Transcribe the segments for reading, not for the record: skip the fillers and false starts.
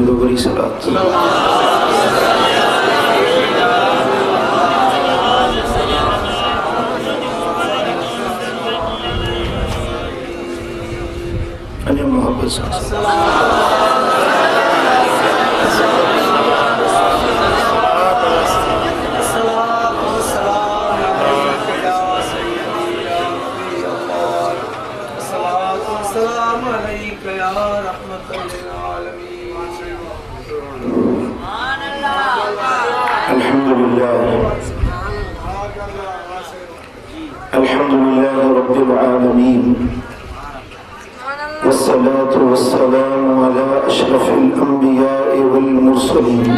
तो बड़ी सलात मोहब्बत अल्हम्दुलिल्लाह रब्बिल आलमीन वस्सलातु वस्सलामु अला अशरफिल अंबिया'i वल मुरसलीन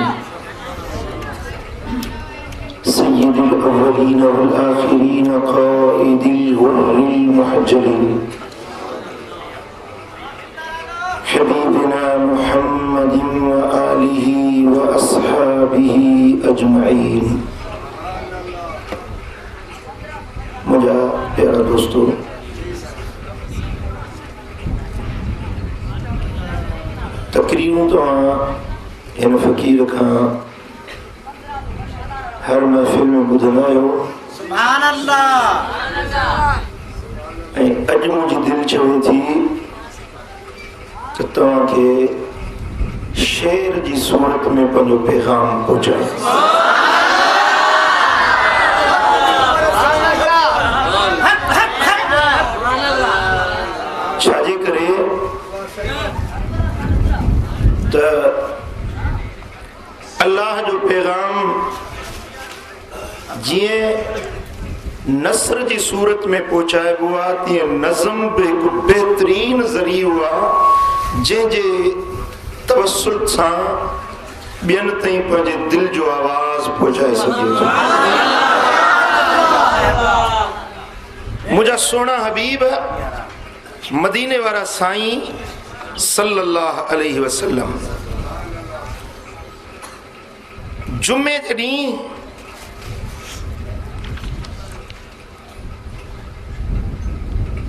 सय्यिदिल अव्वलीन वल आखिरीन क़ाइदिल गुर्रिल मुहज्जलीन हबीबिना मुहम्मदिन व आलिहि व अस्हाबिहि अजमईन। मुझा प्यारा दोस्तों, तकरीरों तो इन फकीर खां हर महफिल में ॿुधंदा आहियो। सुभान अल्लाह। ऐं अॼु मुंहिंजी दिलि चवे थी त तव्हांखे शेर जी सूरत में पंहिंजो पैगाम पहुचाए। छाजे करे त अल्लाह जो पैगाम जीअं नस्र जी सूरत में पहुचाइबो आहे, तीअं नज़म बि हिकु बहितरीन ज़रियो आहे जंहिंजे तवसुल सां ॿियनि ताईं पंहिंजे दिलि जो आवाज़ पहुचाए सघे थो। मुंहिंजा सुहिणा हबीब मदीने वारा साईं सल्लल्लाहु अलैहि वसल्लम जुमे जे ॾींहुं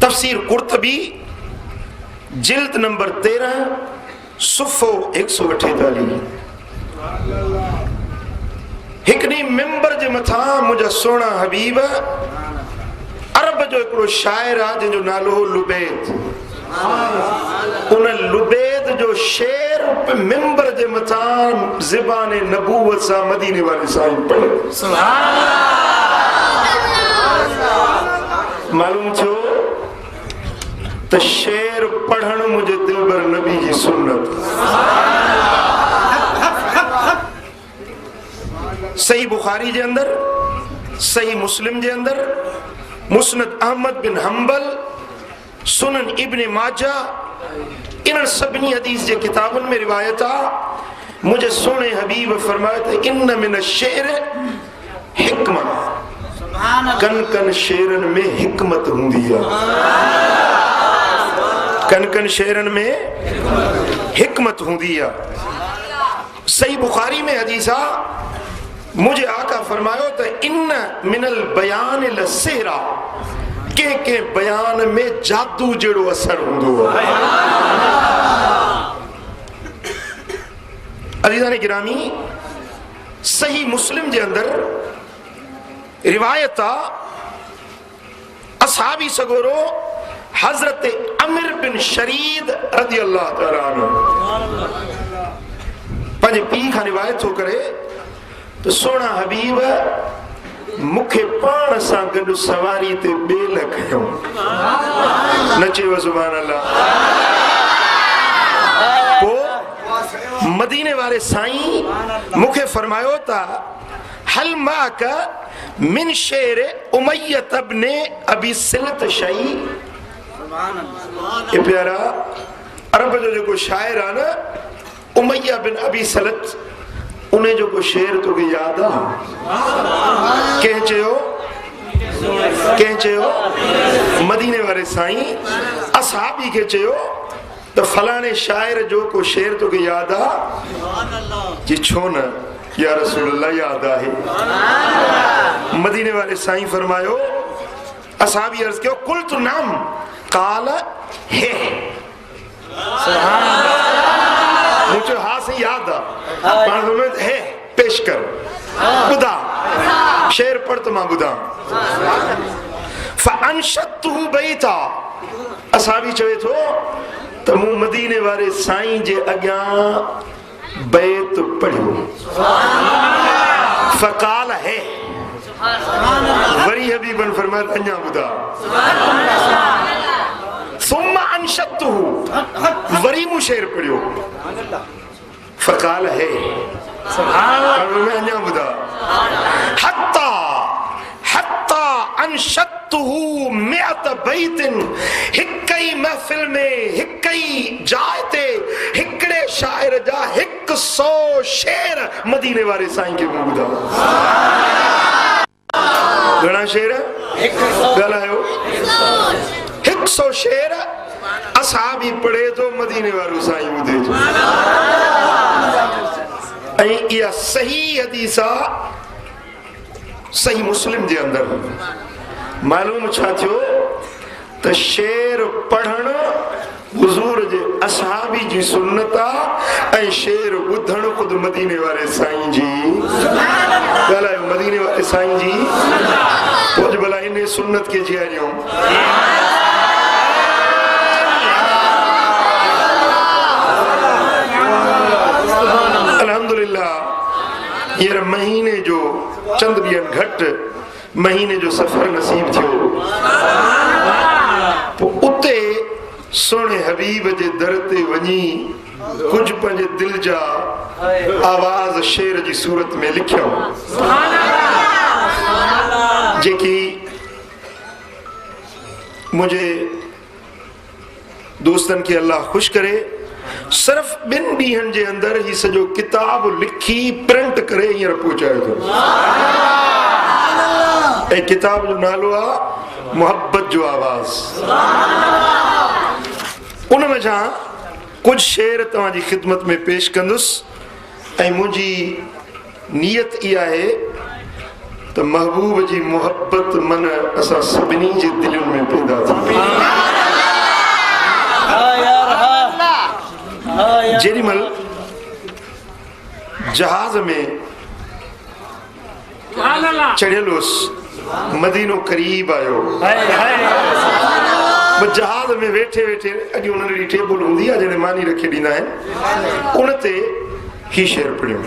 तफसीर कुर्तबी जिल्द नंबर 13 सुफ़ो 148 हिकु ॾींहुं मिंबर जे मथां मुंहिंजा सुहिणा हबीब अरब जो हिकिड़ो शाइर आहे जंहिंजो नालो हो लुबैद। उन लुबैद जो शेर मिंबर जे मथां ज़बान नबूवत सां मदीने वाले साईं पढ़े। मालूम थियो त शेर पढ़ण मुंहिंजे दिलबर नबी जी सुन्नत। सही बुखारी जे अंदर, सही मुस्लिम जे अंदर, मुस्नद अहमद बिन हंबल, सुनन इब्न माजा, इन सभिनी हदीस जे किताबनि में रिवायत आहे। मुझे सोने हबीब फरमाया था इन्न मिन शेर हिकमत, कन कन शेरन में हिकमत हुंदी है। कन कन शेरन में हिकमत हुंदी है। सही बुखारी में हदीस आहे, मुझे आका फरमायो तो इन्न मिनल बयान लसेरा, के बयान में जादू जड़ो असर हुंदो है। अज़ीज़ान गिरामी, सही मुस्लिम जे अंदर रिवायत आ असहाबी सगोरो हजरत अमिर बिन शरीद रज़ी अल्लाह तआला अन्हु पंहिंजे पीउ खां रिवायत थो करे तो सोना हबीब मुखे पाण सां गॾु सवारी ते बेल खयो। नचेव सुभान अल्लाह। पोइ मदीने वारे साईं मुखे फरमायो था हल माक मिन शेर उमय्या इब्न अबी सिलत शई। ये प्यारा अरब जो जेको शाइर आहे न उमय्या बिन अबी सलत, उन्हें जो को शेर तो के याद आ के चयो कंहिं चयो मदीने वारे साईं असहाबी खे चयो त फलाणे शाइर जो को शेर तोखे यादि आहे जी छो न या रसूल अल्लाह यादि आहे मदीने वाले साईं फरमायो असहाबी अर्ज़ कयो कुल तु नाम काल है मुझे हाँ से याद है पेश कर बुधा शेर पढ़ तो मां बुधा फअनशतहु बैता असहाबी चवे थो त मूं मदीने वारे साईं जे अॻियां बैत पढ़ियो फकाल है वरी हबीबन फरमाया अञा ॿुधा सुम्मा अनशतहु वरी मूं शेर पढ़ियो फकाल है अञा ॿुधा हत्ता हत्ता अनशतहु मिअत बैतिन हिक ई महफ़िल में हिक ई जाइ ते हिकिड़े शाइर जा 100 शेर मदीने वारे साईं खे मूं ॿुधा घणा शेर ॻाल्हायो 100 शेर असहाबी पढ़े तो मदीने वारो साईं ॿुधे थो ऐं इहा सही हदीस आहे सही मुस्लिम जे अंदर मालूम छा थियो त शेर पढ़ण हुजूर जे असहाबी जी सुन्नत आहे ऐं शेर ॿुधण ख़ुदि मदीने वारे साईं जी ॻाल्हायो मदीने वारे साईं जी पोइ भला इन सुन्नत खे जीअरियूं अल्हम्दुलिल्लाह हींअर महीने जो चंद ॾींहं घटि महीने जो सफ़र नसीब थियो पोइ उते सोने हबीब जे दर ते वञी कुझु पंहिंजे दिल जा आवाज़ शेर जी सूरत में लिखियऊं जेकी मुझे दोस्तन के अल्लाह खुश करे सिर्फ 2 ॾींहंनि जे अंदर ही सॼो किताब लिखी प्रिंट करे हींअर पहुचायो थो ऐं किताब जो नालो आहे मोहब्बत जो आवाज़ उन में छा कुछ शेर तव्हांजी ख़िदमत में पेश कंदुसि ऐं मुंहिंजी नियत इहा आहे त महबूब जी मोहब्बत मन असां सभिनी जे दिलनि में पैदा थी जेॾीमहिल जहाज में चढ़ियल हुउसि मदीनो करीब आयो जहाज में वेठे वेठे अॼु उन्हनि जी टेबल हूंदी आहे जॾहिं मानी रखी ॾींदा आहिनि उन ते ही शेर पढ़ियो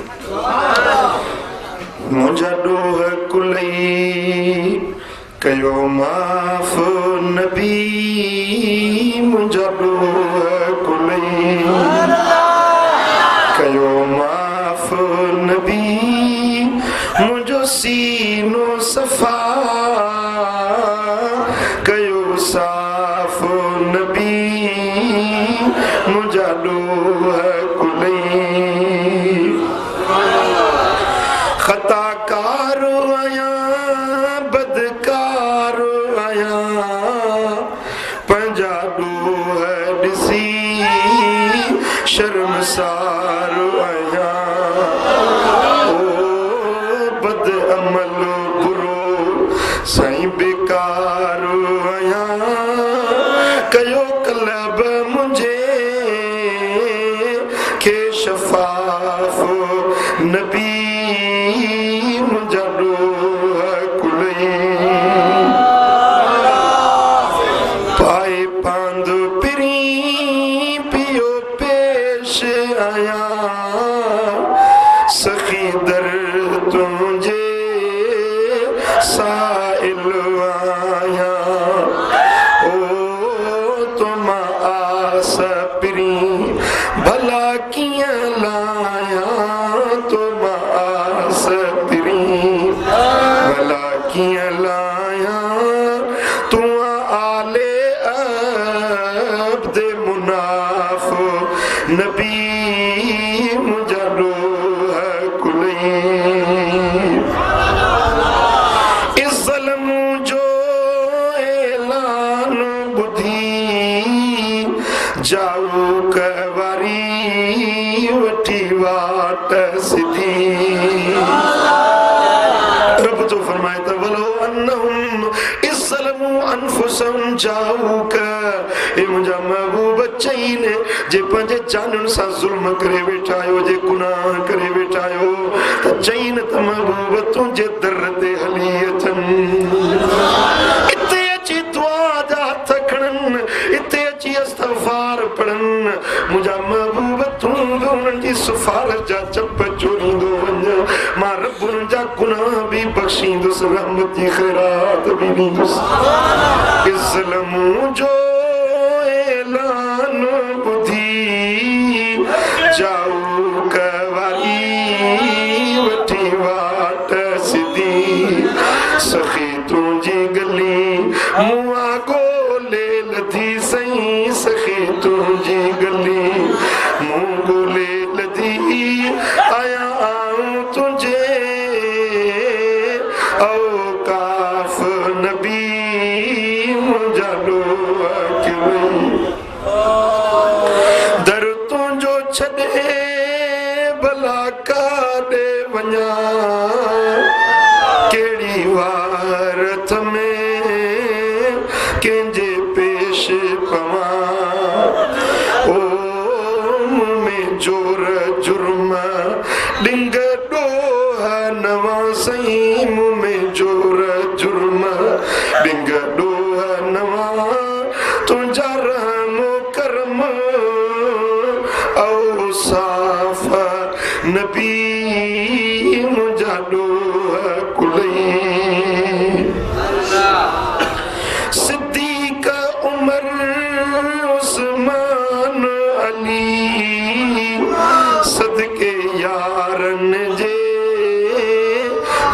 मुंहिंजा ॾोह कुलई कयो माफ़ नबी मुंहिंजा ॾोह कुलई कयो माफ़ नबी मुंहिंजो सीनो सफ़ा कयो साफ़ नबी मुंहिंजा ॾोह कुलई ख़ताकार आहियां बदकार आहियां पंहिंजा ॾोह ॾिसी शर्मसार आहियां ओ बद अमल बुरो साईं बेकार आहियां कयो कलब मुंहिंजे खे शफ़ाफ़ नबी मुंहिंजा ॾोह कुलई पाए पांद पिरी पियो पेश आहियां सखी दर तुंहिंजे साइल आहियां ओ तुम आस पिरी भला कीअं लायां तुम आस पिरी भला कीअं लायां तूं आले अब्द मुनाफ नबी मुंहिंजा ॾोह कुलई इस ज़ल्म जो जाऊ कवारी वठी वाट सिधी। रब तो फरमाए था वलो अन्नहुम इस्लमु अनफुसहुम जाऊक, ए मुंहिंजा महबूब चईन जे पंहिंजे जाननि सां ज़ुल्म करे वेठा आहियो, जे गुनाह करे वेठा आहियो, त चईन त महबूब तुंहिंजे दर ते हली अचनि। इते अची दुआ जा हथ खणनि, इते अची इस्तग़फ़ार पढ़नि। मुंहिंजा महबूब तूं बि उन्हनि जी सिफारिश जा चप चोरींदो वञ। मां रब उन्हनि जा गुनाह बि बख़्शींदुसि, रहमत जी ख़ैरात बि ॾींदुसि। इस्लाम जो ऐलान ॿुधी जाऊ कवारी वठी वाट सिधी। सखी तुंहिंजी गली मूं ॻोल्हे लधी सईं, सखी तुंहिंजी गली मूं ॻोल्हे लधी आया आऊं तुंहिंजे औकाफ़ नबी मुंहिंजा ॾोह किवई। दर तुंहिंजो छॾे भला काॾे वञा, कहिड़ी वारत में कंहिंजे पेश पवां। ओ में जोर जुर्म ॾिंग ॾोह नवां सईं, मूं में जोर जुर्म ॾिंग ॾोह नवां। तुंहिंजा रहम करम औसाफ़ नबी मुंहिंजा ॾोह कुलई। सिद्दीक़ उमर उस्मान अली सदके यारनि जे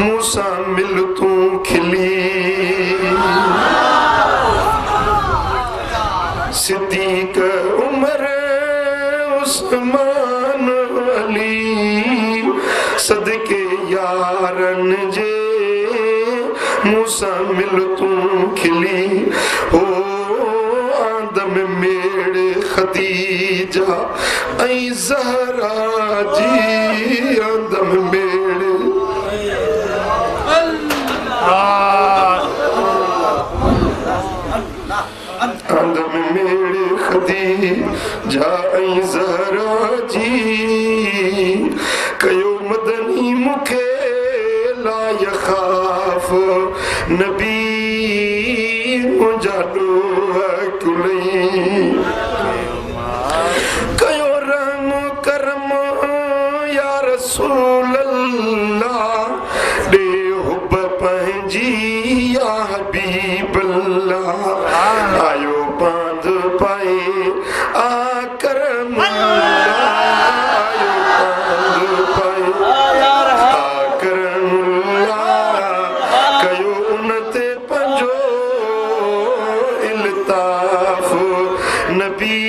मूंसां मिल तूं खिली। सिद्दीक़ उमर उस्मान अली सदके यारनि जे मूंसां मिल तूं खिली। हो आदम मेड़ ख़दीजा ऐं ज़हरा जी आदम मेड़ आदम मेड़ ख़दीजा ऐं ज़हरा जी कयो मदनी मूंखे ला यख़ाफ़ नबी मुंहिंजा ॾोह कुलई। कयो रहम करम या रसूल अल्लाह, ॾे हुब पंहिंजी या हबीब अल्लाह। आयो बांध पाए आ करम अल्लाह, आयो बांध पाए आ करम अल्लाह। कयो उन ते पंहिंजो इल्ताफ़ नबी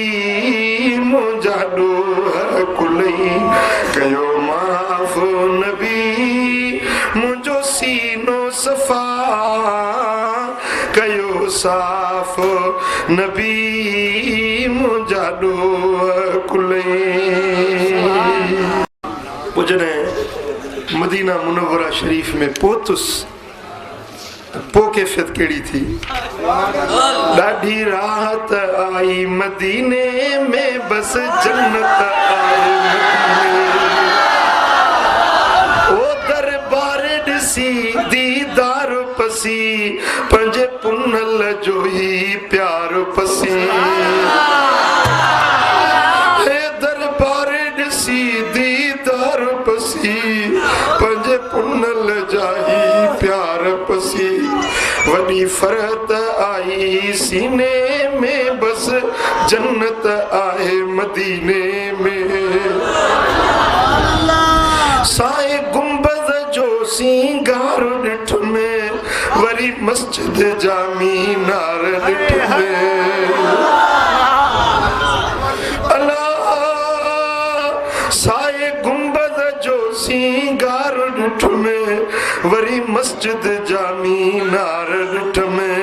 मुंहिंजा ॾोह कुलई। कयो माफ़ नबी मुंहिंजो सीनो सफ़ा, कयो साफ़ नबी मुंहिंजा ॾोह कुलई। पोइ जॾहिं मदीना मुनव्वरा शरीफ़ में पहुतुसि पोइ कैफ़ियत कहिड़ी थी। ॾाढी राहत आई मदीने में, बसि जन्नत आई मदीने। ओ दरबार ॾिसी दीदार पसी, पंहिंजे पुनल जो ई प्यार पसी। हे दरबार ॾिसी दीदार पसी, पंहिंजे पुनल जा ई प्यार पसी। वॾी फरहत आई सीने में, बसि जन्नत आहे मदीने में। साए गुंबद जो सींगार ॾिठ में, वरी मस्जिद जा मीनार ॾिठ में। अल्लाह साए गुंबद जो सींगार ॾिठ में, वरी मस्जिद जा मीनार ॾिठ में।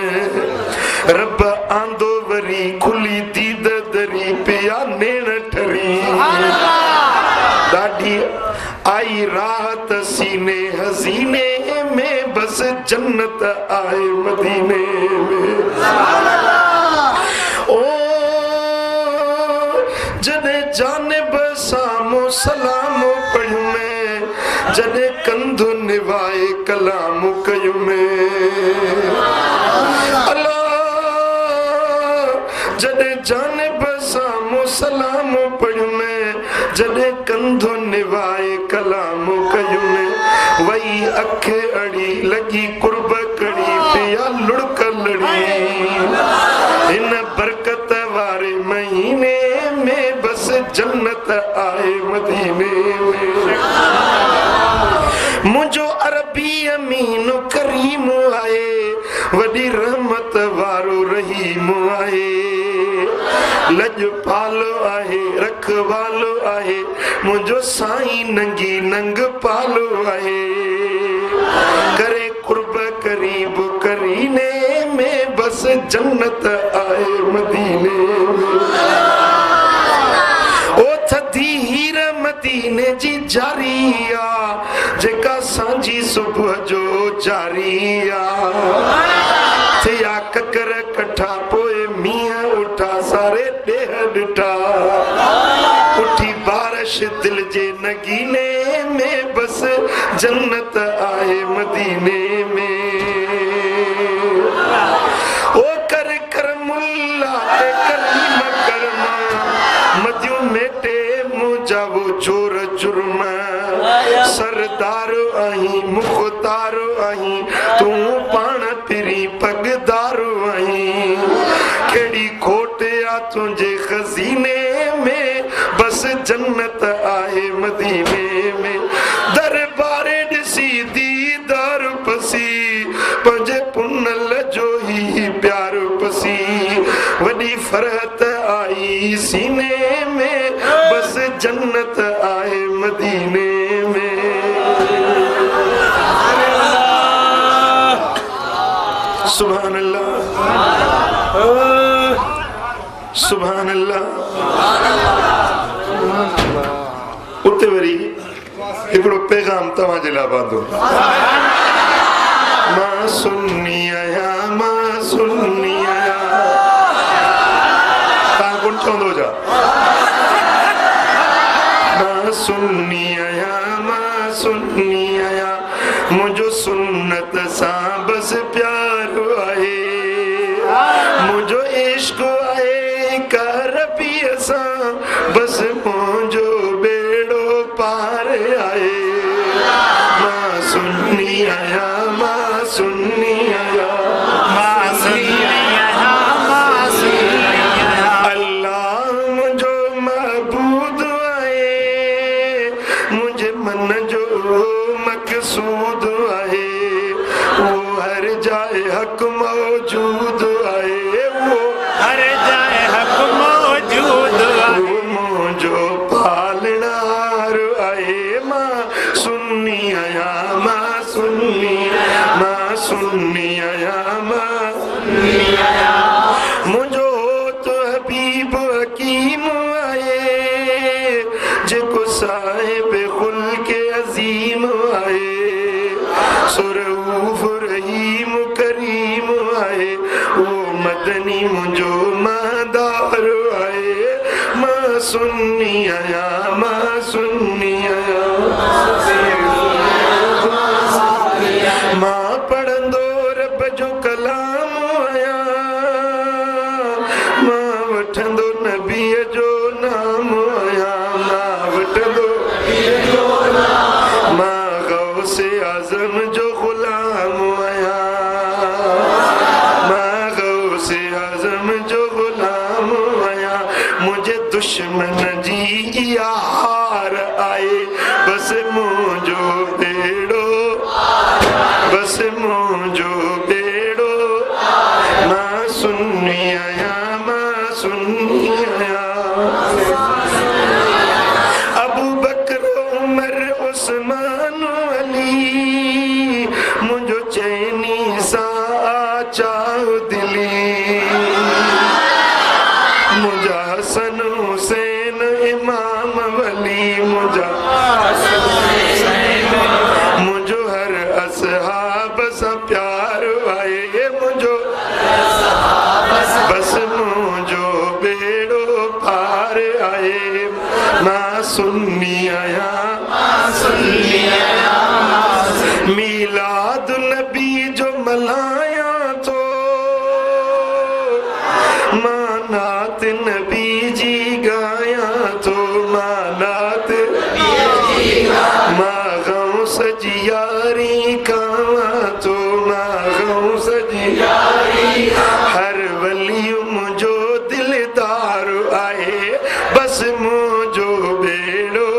रब आंदो वरी खुली दीद दरी पे आई राहत सीने हसीने में, बस जन्नत आए मदीने में। ओ जने जानिब सामो सलामो पढ़ूं मैं, जने कंधु निवाए कलामो कयूं मैं। अल्लाह जने जानिब सामो सलामो पढ़ूं मैं, जने कंधु निवाए कलामो कयूं मैं। वही अखे अड़ी लगी कुर्ब कड़ी पिया लुड़क लड़ी, इन बरकत वारे महीने में बस जन्नत आए मदीने में। मुझो अरबी अमीन करीम आए, वडी रहमत वारो रहीम आए। लजपालो आहे रखवालो आहे, मुझो साईं नंगी नंग पालो आहे। करे कुर्ब करीब करीने में, बस जन्नत आए मदीने में। ओ थदी हीर मदीने जी जारिया, जेका सांझी सुबह जो जारिया। थिया ककर कठा पोए मियां उठा, सारे देह डिठा उठी बारिश दिल जे नगीने में, बस जन्नत आए मदीने में। ओ कर कर मुल्ला कलीम करमा, मदियों मेटे मुझा वो जोर जुर्मा। सरदार आही मुख्तार आही, तू पाण पिरी पगदार आही। केड़ी खोट आ तुझे खजीने में, बस जन्नत आए मदीने में। दरबारे ॾिसी दीदार पसी, पंजे पुनल जो ही प्यार पसी। वॾी फरहत आई सीने में, बस जन्नत आए मदीने में। सुभान अल्लाह, सुभान अल्लाह। उते वरी हिकिड़ो पैगाम तव्हां जे लाइ बांधो। मां सुन्नी आहियां, मां सुन्नी आहियां। तव्हां कोन चवंदो जा। मां सुन्नी आहियां, मां सुन्नी आहियां। मुंहिंजो सुन्नत सां बस प्यार आहे, मुंहिंजो इश्क आहे करबीअ सां, बस मुंहिंजो बेड़ो पार आहे। मां सुन्नी आहियां, मां सुन्नी आहियां, मां सुन्नी आहियां, मां सुन्नी आहियां। अल्लाह मुंहिंजो महबूद आहे, मुंहिंजे मन जो मक़सूद आहे। वो हर जाए हक मौजूद आहे, वो हर जाए हक मौजूद आहे। वो मुंहिंजो पालणार आहे। मां सुन्नी आहियां, मां सुन्नी आहियां, मां सुन्नी आहियां, मां सुन्नी आहियां। मुंहिंजो तो हबीब हकीम आहे, जेको साहिब खुल्क अज़ीम आहे। सुरऊफ रहीम करीम आहे, वो मदनी मुंहिंजो मदार आहे। मां सुन्नी आहियां, मां सुन्नी आहियां। मां पढ़ंदो रब जो कलाम आहियां, मां वठंदो नबीअ जो नाम आहियां। मां वठंदो मां गौसे आज़म जो गुलाम आहियां, मां गौसे आज़म जो गुलाम आहियां। मुंहिंजे दुश्मन जी इहा हार आहे, बस मुंहिंजो बेड़ो, बस मुंहिंजो बेड़ो। मां सुन्नी आहियां, मां सुन्नी आहियां। अबू बकर उमर उस्मान अली, मुंहिंजो चैनी सां चाह दिली। मुंहिंजा हसन हुसैन इमाम वली, मुंहिंजा मां सुन्नी आया मीलाद नबी जो मलाया तो मानात नबी जी गाया तो मानात माँ गौ सजियारी कावा तो माँ गौ सजियारी हर वलियुम जो दिलदार आए बस मुझो बेड़ो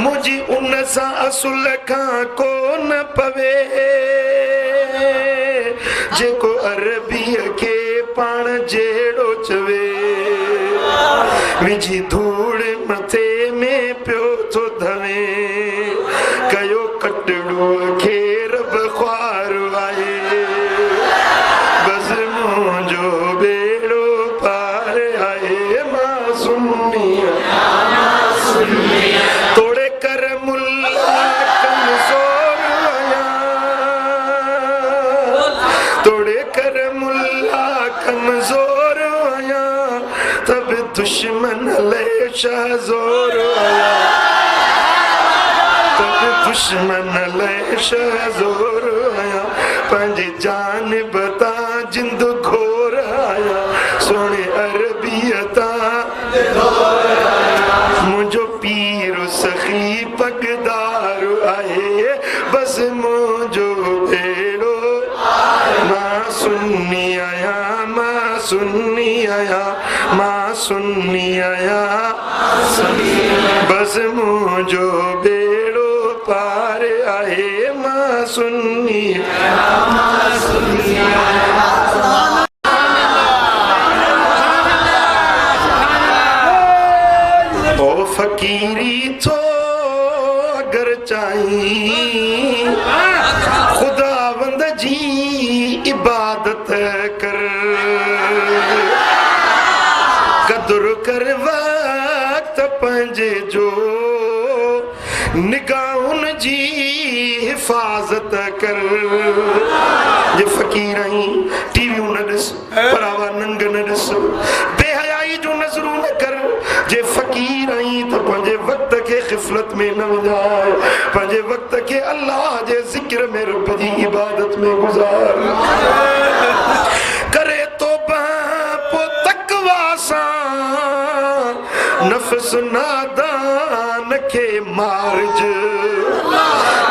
मुझी उन सा असुल खां को न पवे जेको अरबीअ के पाण जेड़ो चवे विझी धूड़ मथे में पियो थो धवे कयो कटड़ो खे रब ख्वार आए बस मुंहिंजो बेड़ो पार आए मां सुन्नी तोड़े कर मुल्ला कमज़ोर आया तोड़े कर मुल्ला कमज़ोर आया तब दुश्मन ले शहज़ोर आया तब दुश्मन ले शहज़ोर आया पंहिंजी जान बता जिंद घोर आया सोने अरबियता मुझो पीर सखी पगदार आए बस मुझो बेड़ो मां सुन्नी आया मां सुन्नी आया मां सुन्नी आया बस मुझो बेड़ो पार आए मां सुन्नी ओ फकीरी तो अगर चाही खुदावंद जी इबादत कर कदर कर वक्त पंहिंजे जो निगाहुन जी हिफाजत कर जे फकीर आई टीवियूं न ॾिस परावा नंग न ॾिस बेहयाई जो नज़रूं न कर जे फकीर आई त पंहिंजे वक्त खे ग़िफ़लत में न विझाए पंहिंजे वक्त खे अल्लाह जे ज़िक्र में रब जी इबादत में गुज़ार करे तौबा पोइ तक़वा सां नफ़्स नादान खे मारज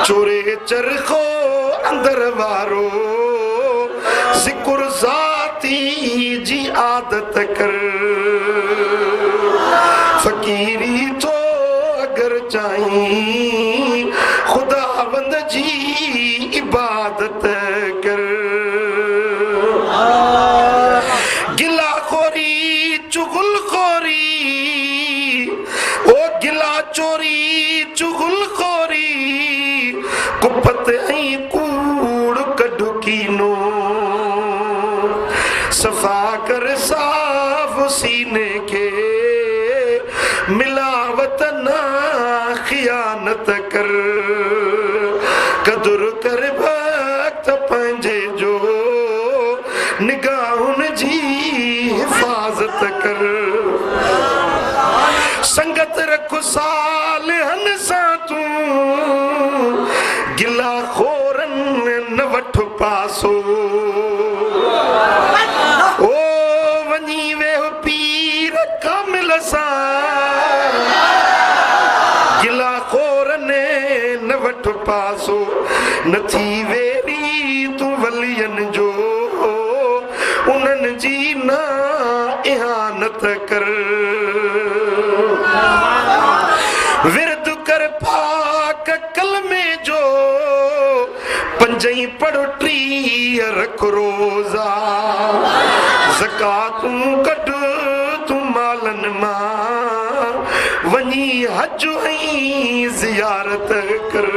चोरे चरखो अंदर वारो ज़िक्र ज़ाती जी आदत कर फकीरी तो अगर चाही खुदावंद जी इबादत कर गिला खोरी चुगल खोरी ओ गिला चोरी चुगल खोरी कुपत ऐं कूड़ कढ कीनो सफ़ा कर साफ़ सीने के मिलावत ना खियानत कर कदर कर वक्त पंहिंजे जो निगाहुन जी हिफाजत कर संगत रख सालिहन सां तूं गिला खोरन न वठ पासो ओ वञी वेह पीर कामिल सां गिला खोरन न वठ पासो न थी वेरी तूं वलियन जो उन्हनि जी ना इहानत कर विरद कर पाक कलमे जो पंजई पढ़ो टी रख रोज़ा ज़कातूं कढ तूं मालन मां वञी हज ऐं ज़ियारत कर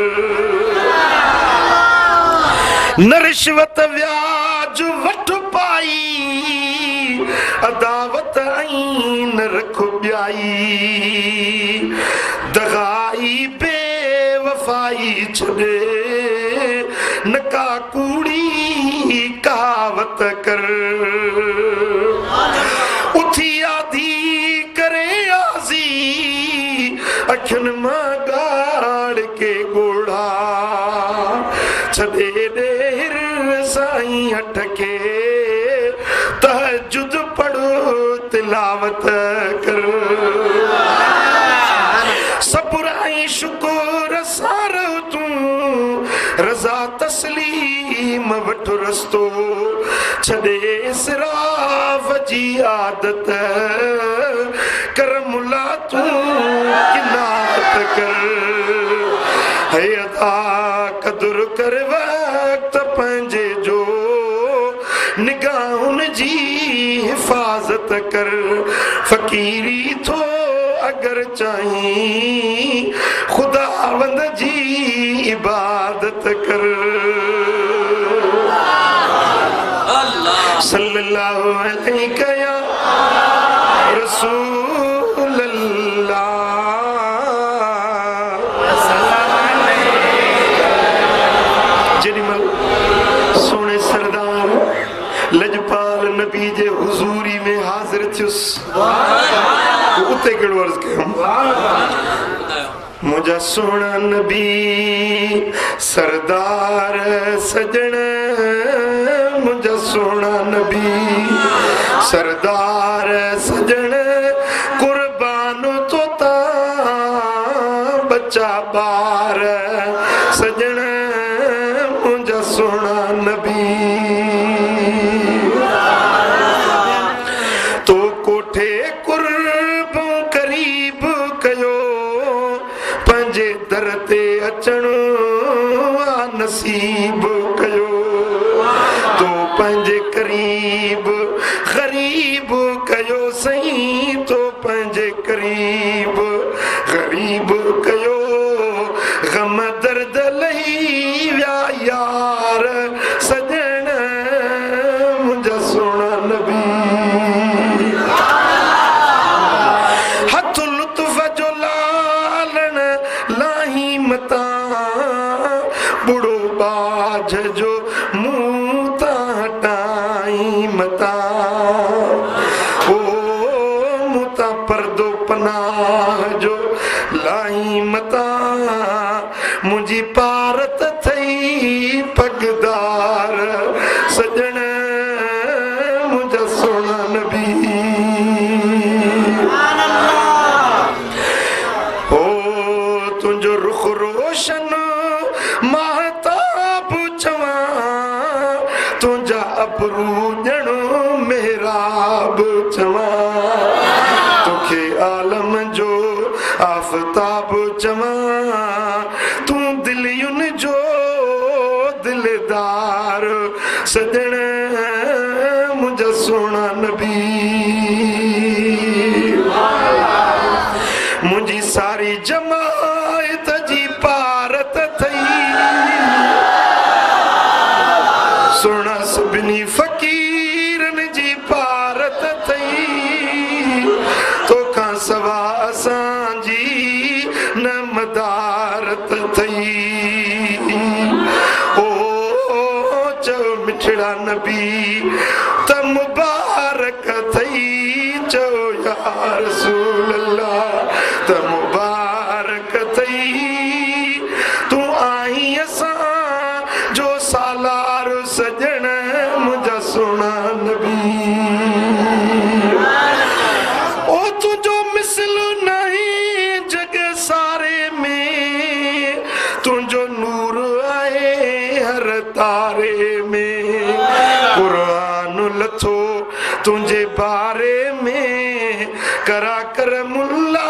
न रिश्वत व्याज वठ पाई अदावत ऐं न रख ॿियाई दगाई बेवफ़ाई छॾे न का कूड़ी कहावत कर उथी आधी करे आज़ी अखिन मां गाड़ के गोड़ा छदे देर साईं हट के तहज्जुद पढ़ो तिलावत कर सबुराई शुक्र सारो तू रजा तस्लीम वठ रस्तो छदे इसराफ जी आदत कर मुला तू किनात कर है अदा कदर कर वक्त पंजे जो निगाहुन जी हिफाजत कर फकीरी थो अगर चाही खुदावंद जी इबादत कर सल्लल्लाहु अलैहि या रसूल अल्लाह जनिमल सोने सरदार लजपाल नबी जे हुजूरी में हाजिर थियुस उते केड़ो अर्ज कयूं मुझा सोना नबी सरदार सजन मुझा सोना नबी सरदार सजन कुर्बान तो ता बच्चा बार सजन मुझा सोना नबी तो कोठे कुर्ब करीब कयो पंजे दर ते अचण नसीब कयो तो पंजे करीब गरीब कयो सही तो पंजे करीब गरीब कयो गम दर्द लही व्या यार सजन मुझा सोना नबी हथ लुत्फ जो लालन लाही मता बुढ़ो बाज जो मुंह ता हटाई मता ओ मुता पर्दो पनाह जो लाई मता मुझी पारत थई पगदार सजन मुझा सोना नबी ओ तुंजो रुख रोशन महताब चवा तुंजा अबरू ॼणो मेहराब चवा तोखे आलम जो आफताब चवा तू दिलियुन जो दिलदार सजन मुझा सोना नबी मुझी सारी जमायत जी पारत थई सोना सभिनी फकीरन जी पारत थई तो खां सवा असांजी न मदारत थई ओ चो मिठड़ा नबी त मुबारक थई चो या रसूल अल्लाह त मुबारक थई तू आई असां जो सालार सजन मुझा सोना नबी ओ तुझो मिसल नहीं जग सारे में तुझो नूर आए हर तारे में कुरान लथो तुझे बारे में करा कर मुल्ला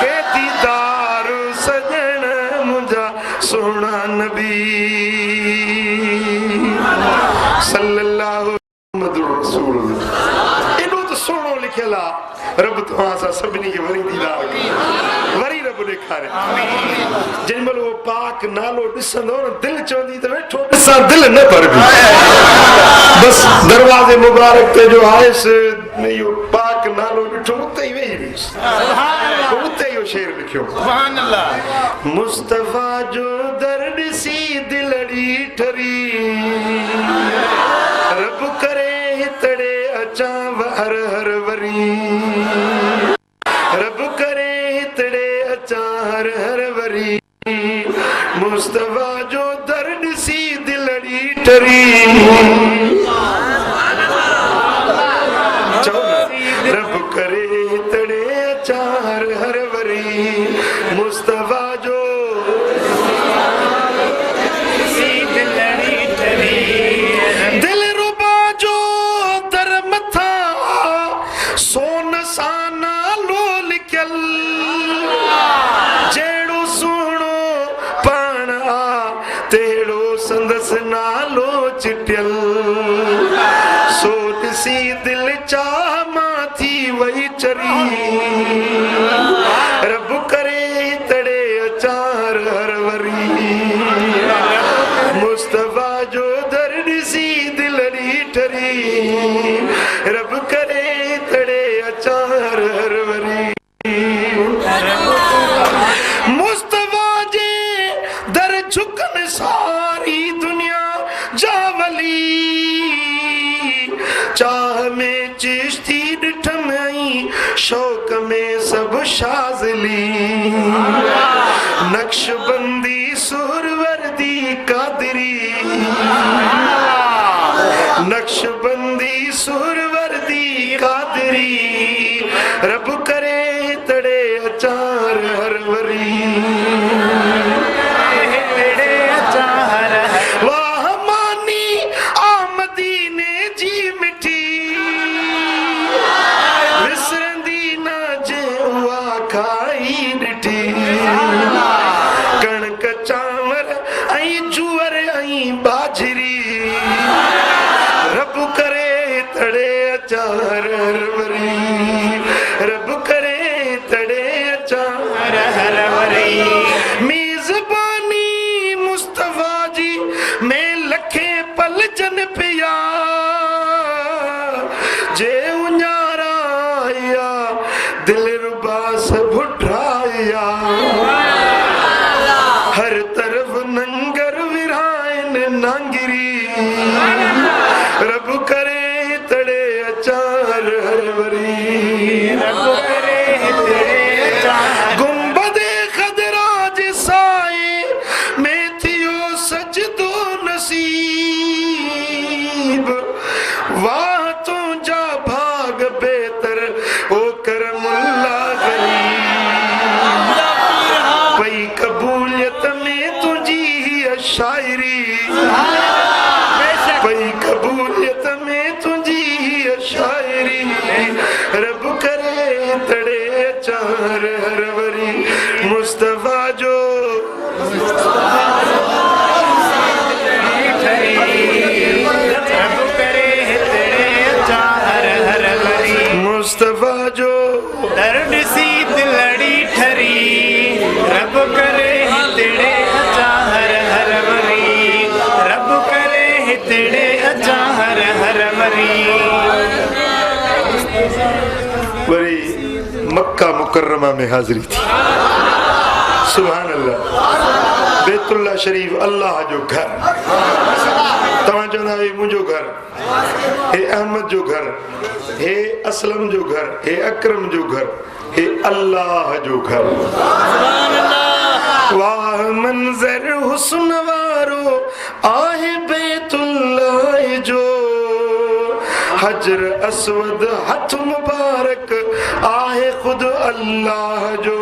के दीदार सजन मुझा सोना नबी सल्लल्लाहु मुहम्मदुर रसूल इनो तो सोनो लिखला रब तव्हां सां सभिनी खे वरी दीदार वरी रब ॾेखारे जंहिंमहिल वो पाक नालो ॾिसंदो न दिलि चवंदी त वेठो ॾिसां दिलि न भरबी बस दरवाज़े मुबारक ते जो आयसि इहो पाक नालो ॾिठो उते ई वेही रहियुसि उते इहो शेर लिखियो सुभान अल्लाह मुस्तफ़ा जो दर ॾिसी दिलड़ी ठरी रब करे हितड़े अचां हर हर वरी रब करे हितड़े टरी रब करे तड़े चार हर वरी मुस्तफा जो दिल रुबा जो दर मथा सोन साना लो लिखल जेड़ो सुनो पाना तेड़ो संदस नालो चिटियल सोट सी दिल चामा थी वही चरी रब करे तड़े अचार हर वरी मुस्तफा जो दर्द सी दिल री ठरी रब करे तड़े अचार हर वरी मुस्तफा जे दर झुकन सारी दुनिया जावली चाह में चिश्ती डिठम आई शौक में सब शाजली नक्शबंदी सुरवर्दी कादरी नक्शबंदी सुरवर्दी कादरी रब करे तड़े अचार हर वरी वाह मानी आमदी ने जी मिठी विसरंदी ना जे हुआ खाई डिठी कणक चांवर आई जुअर आई बाजरी रब करे तड़े अचार हर वरी रब करे तड़े अचार हर वरी मेजबानी मुस्तफा जी में लखे पल जन पिया जे उन्यारा आया दिल रुबा सब उठाया हर तरफ नंगर विरायन नांगिरी रब करे तड़े अचार हर वरी रब करे तड़े अचार गुंबदे खदराज साए में थियो सजदो नसीब वाह तो जा भाग बेहतर ओ करमुल्ला गरीब पई कबूलियत में तुझी शायरी पई कबूलियत में तुझी शायरी रब करे तड़े चार हर वरी मुस्तफा जो मुस्तफा जो दर्द सी दिलड़ी ठरी रब करे तेरे चाहर हर वरी रब करे तेरे चाहर हर वरी वरी मक्का मुकर्रमा में हाजिरी थी सुभान अल्लाह बैतुल्लाह शरीफ अल्लाह जो घर तव्हां चवंदा हे मुंहिंजो घर हे अहमद जो घर हे असलम जो घर हे अकरम जो घर हे अल्लाह जो घर वाह मंजर हुस्न वारो आहे बैतुल्लाह जो हजर अस्वद हथ मुबारक आहे खुद अल्लाह जो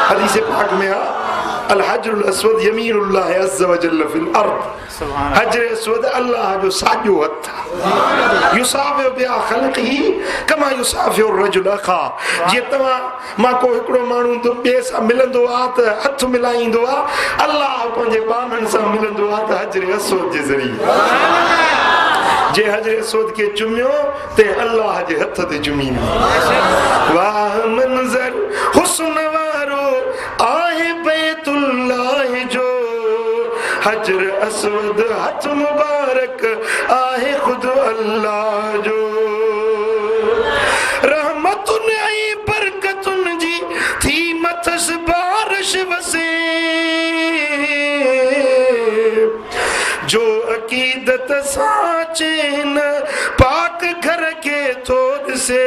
हदीस पाक में अल हजरुल अस्वद यमीनुल्लाह अज़्ज़ व जल्ल फिल अर्द हजर अस्वद अल्लाह जो साजो हथ युसाफिउ बिया खल्क़िही कमा युसाफिउ रजुल अखा जे तवा मां को हिकड़ो माण्हू तो बे सां मिलंदो आ त हथ मिलाईंदो आ अल्लाह पंहिंजे बामन सां मिलंदो आ त हजर अस्वद जे ज़रिए जे हजर अस्वद के चुमियो ते अल्लाह जे हथ ते चुमी वाह मंजर हुस्न वारो आहे बैतुल्लाह जो हजर अस्वद हथ मुबारक आहे खुद अल्लाह जो रहमतुन ऐं बरकतुन जी थी मथस बारिश वसे जो अकीदत साचे न पाक घर के थोड़ से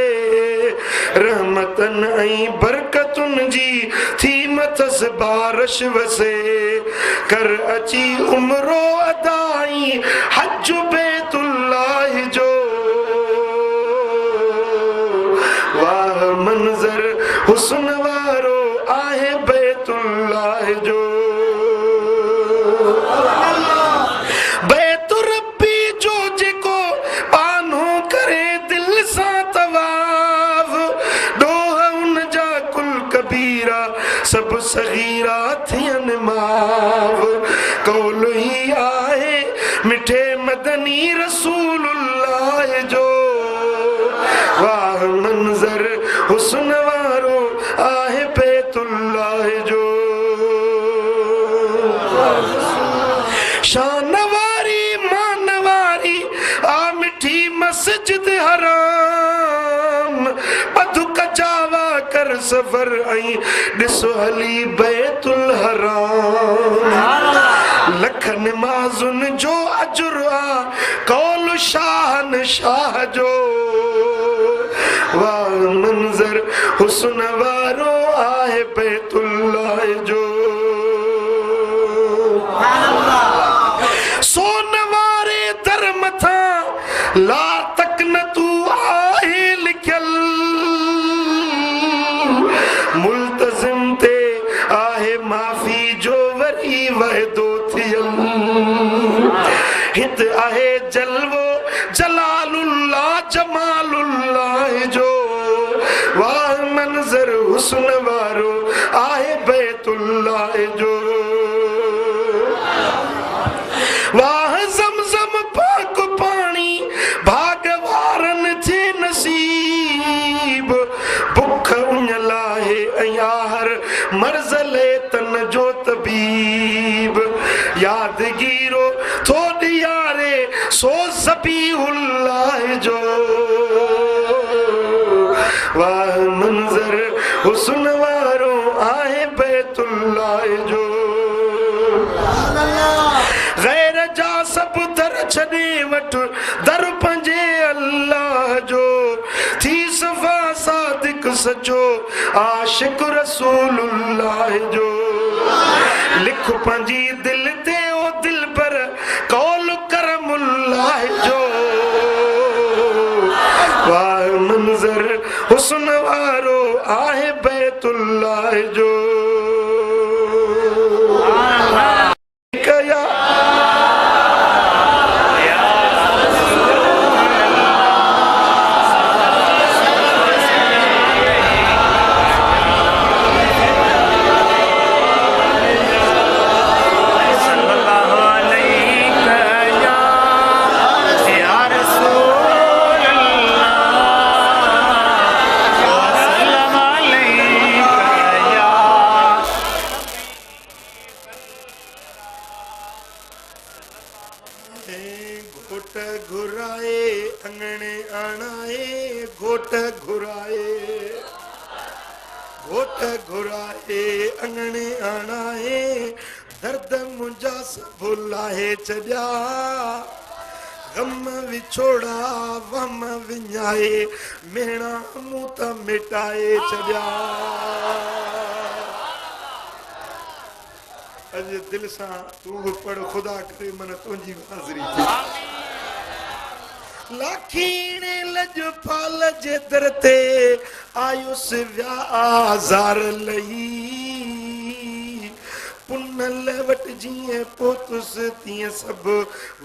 रहम रहमतन ऐं बरकतुन जी थी मथस बारिश वसे कर अची उमरो अदाई हज बैतुल्लाह जो वाह मंजर हुस्न वारो आहे बैतुल्लाह जो सब सगीरा थियन माव कौल ही आहे मिठे मदनी रसूलुल्लाह जो वाह मंजर हुस्न वारो आहे बैतुल्लाह जो शान वारी मान वारी आ मिठी मस्जिद हराम बधु कजावा कर सफर आई ॾिसो हली बैतुल हराम लख नमाज़ुन जो अजुर आ कौल शाहन शाह जो वाह मंजर हुस्न वारो आहे बैतुल्लाह जो सोन वारे दर मथा ला तक न तू आहे लिखियल मुल्तजिम ते आहे माफ़ी जो वरी वहदो थियल हित आहे जलवो जलालुल्लाह जमालुल्लाह जो वाह मंजर हुस्न वारो आहे बैतुल्लाह जो वाह ज़मज़म पाक पानी भाग वारन थे नसीब भुख उञला हर मर्ज़ ले तन जो तबीब यादगीरो थोड़ी यारे सो ज़बीहुल्लाह जो वाह मंजर हुस्न वारो आहे बैतुल्लाह जो गैर जा सब दर छॾे वठ दर पंजे अल्लाह जो थी सफ़ा सादिक सचो आशिक रसूलुल्लाह जो लिख पंजी दिल ते ओ दिल पर कौल करमुल्लाह जो वाह मंजर हुस्न वारो आहे बैतुल्लाह जो चढ़िया गम विछोड़ा वम विञाए मेणा मूं त मिटाए छॾिया अॼु दिल सां तूं बि पढ़ ख़ुदा करे मन तुंहिंजी हाज़िरी लाखीणे लॼपाल जे दर ते आयुसि विया आज़ार लही पुनल वट जिए पोतुस तिए सब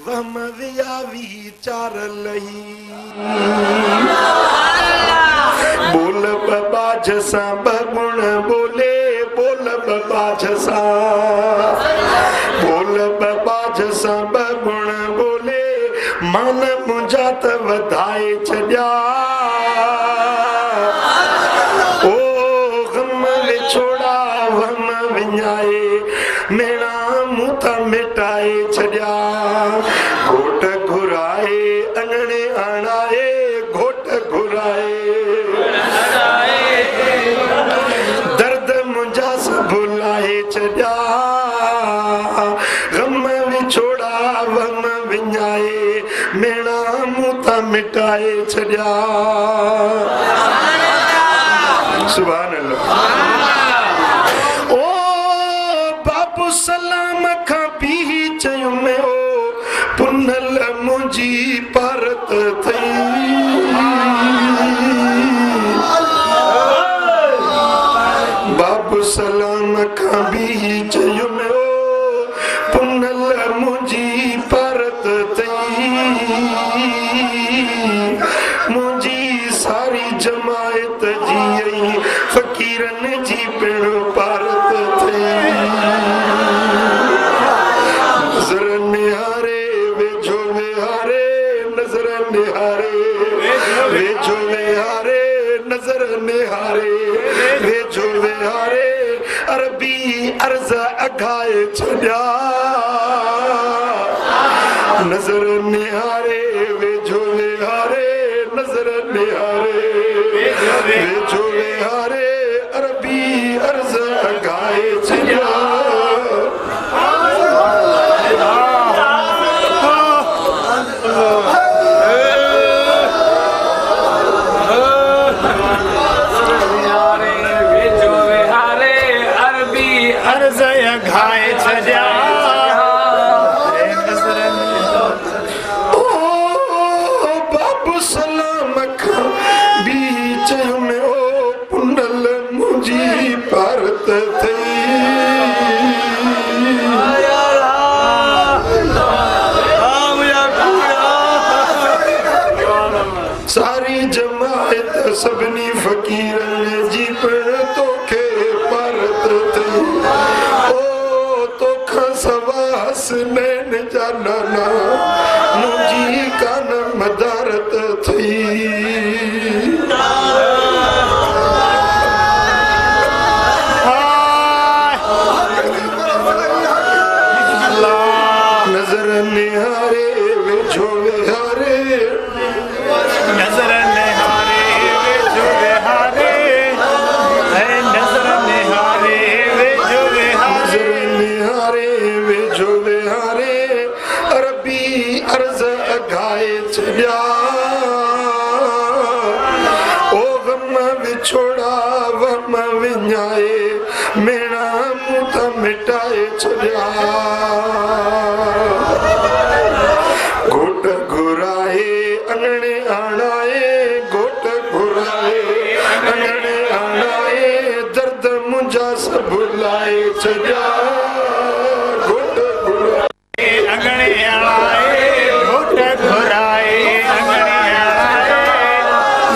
वम विया विचार लही बोल बाबा जसा बगुण बोले बोल बाबा जसा बोल बाबा जसा बगुण बोले मन मुंजा त वधाए छॾिया ओ गम विछोड़ा वम विञाए मेणा मूं त मिटाए छॾिया घोट घुराए अंगणे आणाए घोट घुराए दर्द मुंहिंजा सभु लाहे छॾिया बाबू सलाम का भी चयो में पुनल मुझी परत तई मुझी सारी जमायत जी फकीरन जी पिण पारत थई नजर निहारे वेझो विहारे नजर निहारे वेझो विहारे नजर निहारे वेझो विहारे अरबी अर्ज अघाए छॾिया नजर निहारे वेझो विहारे नजर निहारे वेझो विहारे अरबी अर्ज अघाए छॾिया सारी जमायत सबनी फकीरन जी पिण तोखे परत थई ओ तोखा सवा हसनैन जा नाना मुंहिंजी कान मदारत थई नजर निहारे वेझो विहारे नजर निहारे वेझो विहारे नजर निहारे वेझो विहारे निहारे वेझो विहारे अरबी अर्ज अघाए छॾिया ओ गम विछोड़ा वम विञाए मेणा मुंह त मिटाए छॾिया घोट घुराए अंगणे आणाए घोट घुराए अंगणे आणाए दर्द मुंहिंजा सभु लाए छॾिया घोट घुराए अंगणे आणाए घोट घुराए अंगणे आणाए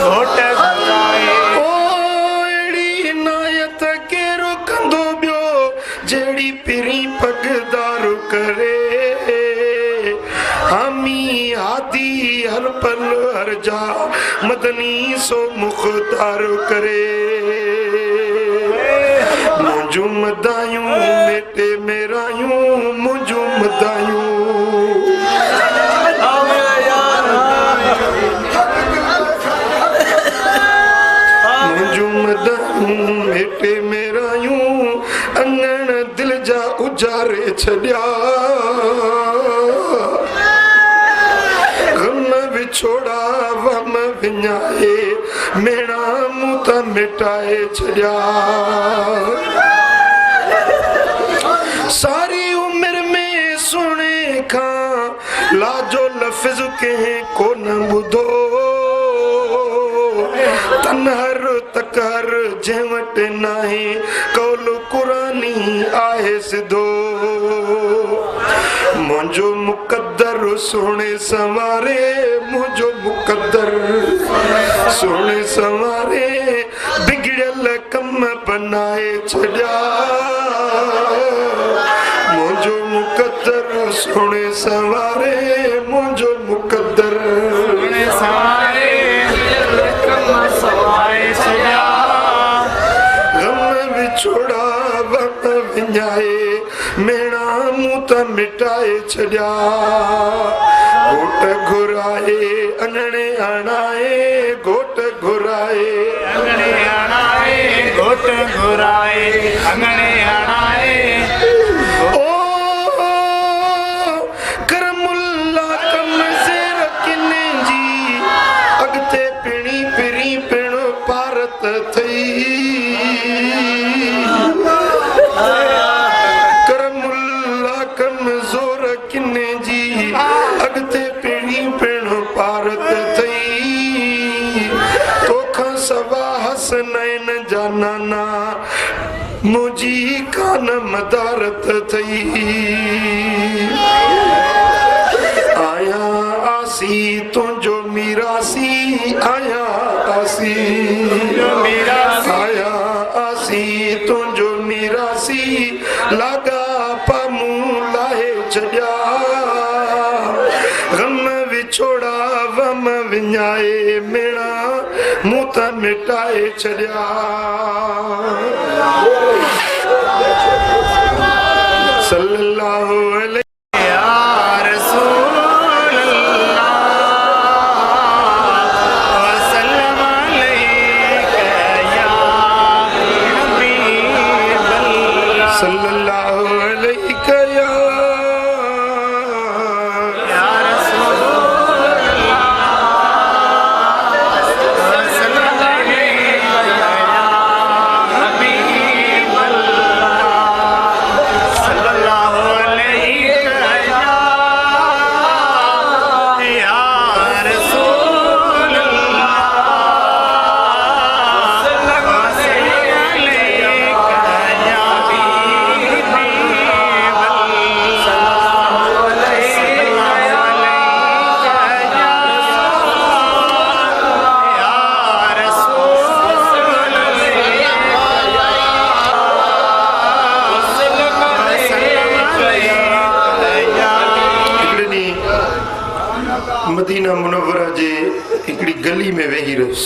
घोट घुराए ओ अहिड़ी इनायत केरो कंदो ॿियो जहिड़ी पिरी पगदारू करे हामी आदि हर पल हर जा मदनी सो मुख्तार करे मुझू मदायूं मेटे मेरायूं मुझू मदायूं मुझू मदायूं मेटे मेरायूं अंगण दिल जा उजारे छॾिया छोड़ा वम विञाए मेणा मुंह त मिटाए छॾिया सारी उम्र में सुणे खां लाजो लफ़्ज़ कंहिं कोन ॿुधो तनहर तकहर जंहिं वटि नाहे कौल क़ुरानी आहे सिधो मुंहिंजो मुक़द्दर सोणे संवारे मुंहिंजो मुक़द्दर सोणे संवारे बिगड़ियल कम बनाए छॾिया मुंहिंजो मुक़द्दर सोणे संवारे मुंहिंजो मुक़द्दर संवारे कम सवाए छॾिया गम विछोड़ा वम विञाए मेणा मुंह त मिटाए छॾिया घोट घुराए अंगणे आणाए घोट घुराए अंगणे आणाए घोट घुराए अंगणे आणाए ओ करमुल्ला कम ज़ेर किने जी अॻिते पिणी पिरी पिण पारत थई कमज़ोर किने जी अॻिते पिणी पिण पारत थई तोखां सवा हसनैन जा नाना मुझी कान मदारत थई आया आसी तुझो मीरासी आया आसी आया आसी तुझो मीरासी लगा पमू लाहे छॾिया गम विछोड़ा वम विञाए मेणा मूं त मिटाए छॾिया सल्लल्लाहु अलैहि मदीना मुनव्वरा जे हिकड़ी गली में वेही रस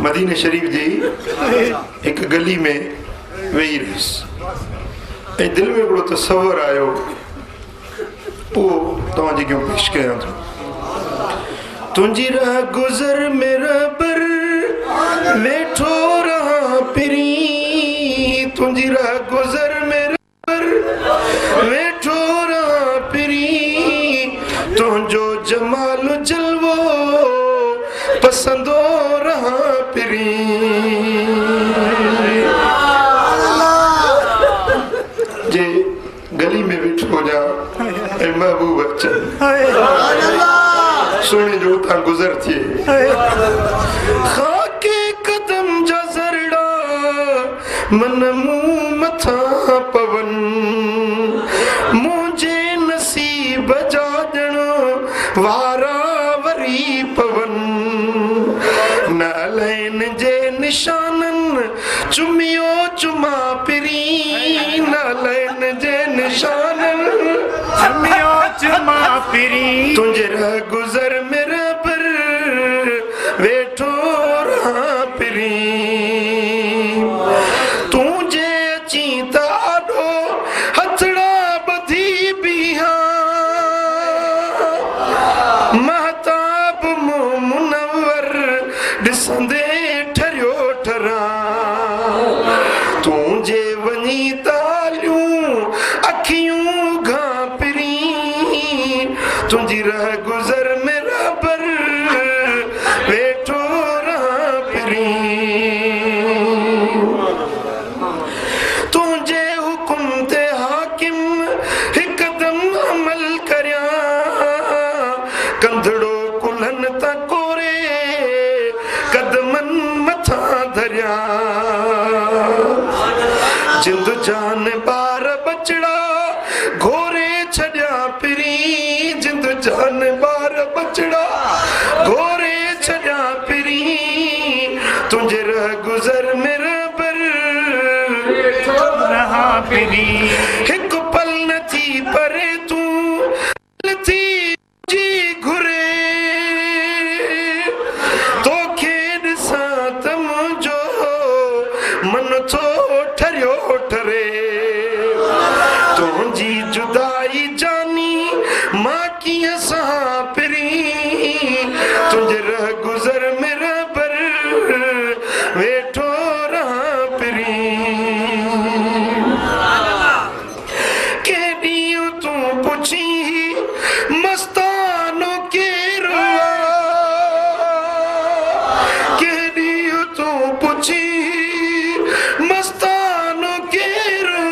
मदीना शरीफ जी एक गली में वेही रस ऐं दिल में बड़ो तसव्वुर आयो वो तव्हांजे क्यों पेश कयां थो तुंहिंजी राह गुज़र मेरा पर वेठो रहा पिरी तुंहिंजी राह गुज़र मेरा पर वेठो रहा पिरी तुझो जमाल जलवो पसंदो रहा पिरी जे गली में बिठो जा ऐं महबूब अचन सुने जो ता गुज़र थिए खाके कदम जा ज़रड़ा मन मुंह मथा पवन मुझे नसीब जा वारा वरी पवन नालैन जे निशानन चुमियो चुमा पिरी नालैन जे निशानन चुमियो चुमा पिरी तुझे रह गुज़र मेरा पर वेठो रहा पिरी तुझे अची ताडो हथड़ा बधी बिहा महताब मुनव्वर ॾिसंदे ठरियो ठरा तुंहिंजे वञी तालियूं अखियूं घापिरी तुंहिंजी रह गुज़र मेरा पर वेठो रहा पिरी तुंहिंजे हुकुम ते हाकिम हिकदम अमल करिया कंधड़ो कुल्हन ता कोरे कदमन मथा धरिया जिंद जान बार बचड़ा घोरे छड़िया पिरी जिंद जान बार बचड़ा घोरे छड़िया पिरी तुझे रह गुज़र मेरा पर रहा पिरी हिक पल न थी परे तू थी जी घुरे तो खेद साथ मुझो मन थो ठरियो ठरे तुझी जुदाई जानी मां कीअं सहा पिरी तुझे रह गुज़र मेरा पर वेठो रहा पिरी केॾी तू पुछी मस्तानो केरो केॾी तू पुछी मस्तानो केरो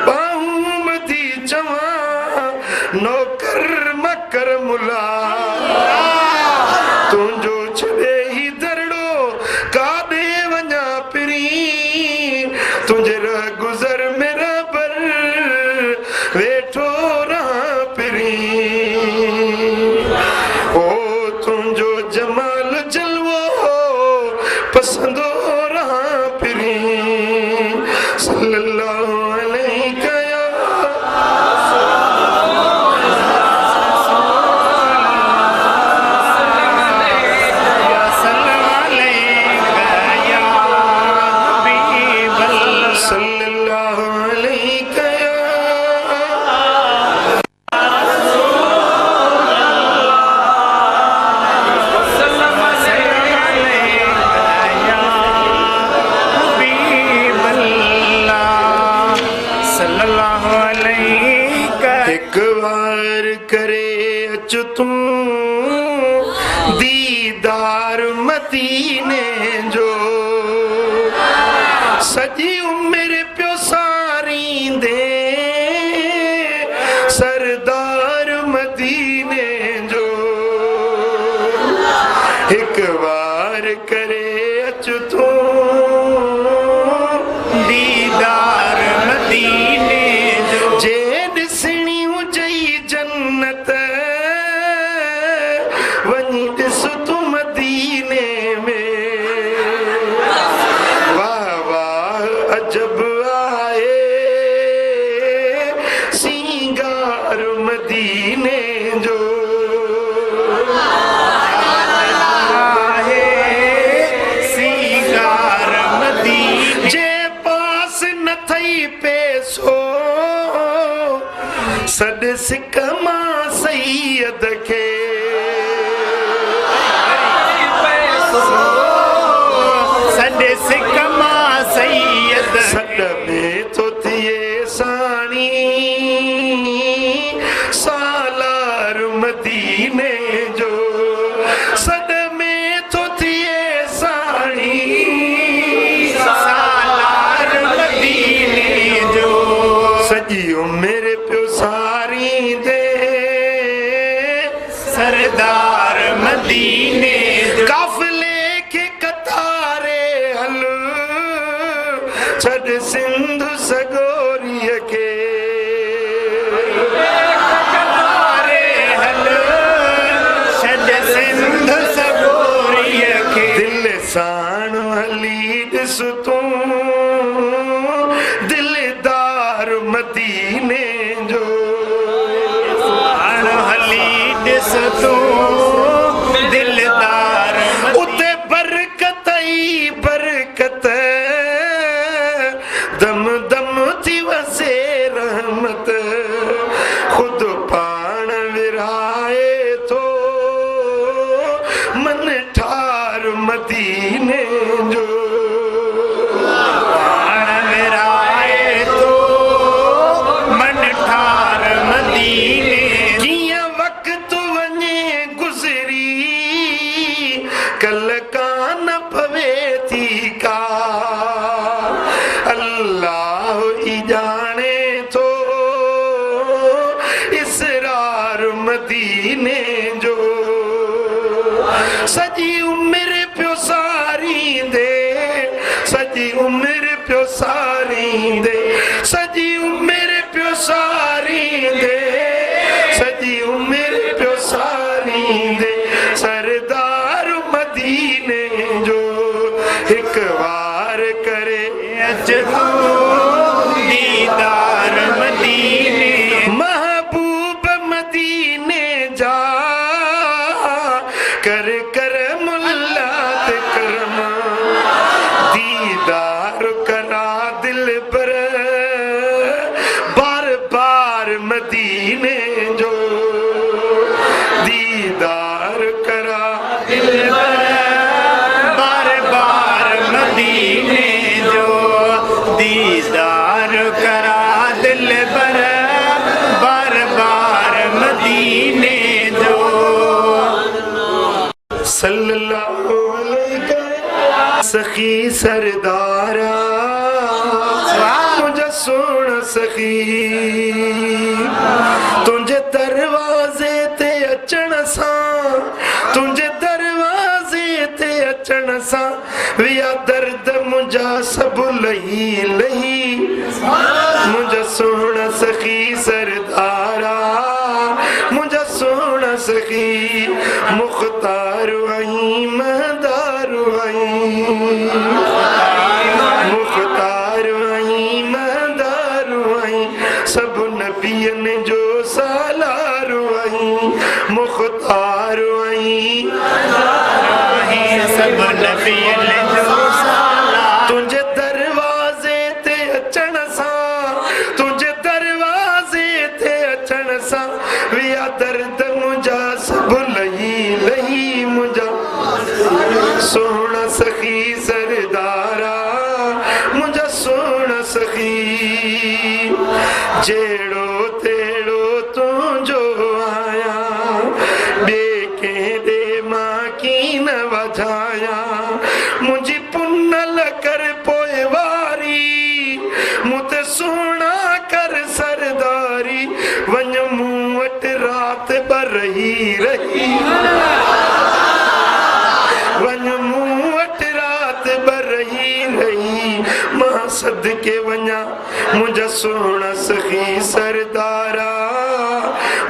बाहूं मधी चवा नौकर मकर मुला तुझो छॾे ही दरड़ो काॾे वञा पसंदो रहा फिरी सल्लल्लाहु अलैहि एक बार करे अचु तू दीदार मदीने जो सजी उम्र प्यो सारी दे सरदार मदीने जो एक बार करे अचु तू दीदार मदीने जो जे दिसणी हुजई जन्नत वनी दिस तू मदीने में वाह वाह अजब आए सिंगार मदीने जो सिंगार मदीने जे पास न थई पैसो सद सिक मां सैयद के सद सिक मां सैयद सद में तो थिए साणी सालार मदीने जो सद में तो थिए साणी सालार मदीने जो सजी उम्र प्यो सारी दे सरदार मदीने काफिले के कतारे हल छड़ सिंध सगोरिय के कतारे हल छड़ सिंध सगोरिय के दिल साण हली दिस तू दिलदार मदीने जो हली दिस तू दिलदार उते बरकत ही बरकत दम दम थी वसे रहमत खुद पाण विराए तो मन ठार मदीने जो कल का न भवे थी का अल्लाह ही जाने तो इसरार मदीने जो सजी उम्र प्यो सारी दे सजी उम्र प्यो सारी दे सजी उम्र प्यो सारी दे सजी उम्र प्यो सारी दे सरदार मदीने जो एक बार करे अच तू दीदार मदीने महबूब मदीने जा कर कर मुल्लात करम दीदार करा दिल पर बार बार मदीने जो दीदार करा दिल पर बार बार मदीने जो दीदार करा दिल पर बार बार मदीने जो सल्लल्लाहु अलैहि सखी सरदारा मुझे सुन सखी तुझे दरवाजे ते अचण सां तुझे दरवाजे ते अचण सां विया दर्द मुझा सब लही लही मुझे सुन सखी सरदारा मुझे सुन सखी मुख्तार आई महदार आई सब नबियन जो सलाम। तुझे दरवाजे ते अचण सां, तुझे दरवाजे ते अचण सां विया दर्द मुंहिंजा सभु लही लही मुंहिंजा सोहणा सखी सरदारा मुंहिंजा सोहणा सखी जेड़ो तेड़ो तुंहिंजो आया ॿिए कंहिं ॾे मां की न वधाया मुंहिंजी पुनल कर पोइ वारी मूं ते सुहिणा कर सरदारी वञ मूं वटि राति ॿ रही रही वञ मूं वटि राति ॿ रही रही मां सदके वञा मुंहिंजा सोहणा सखी सरदारा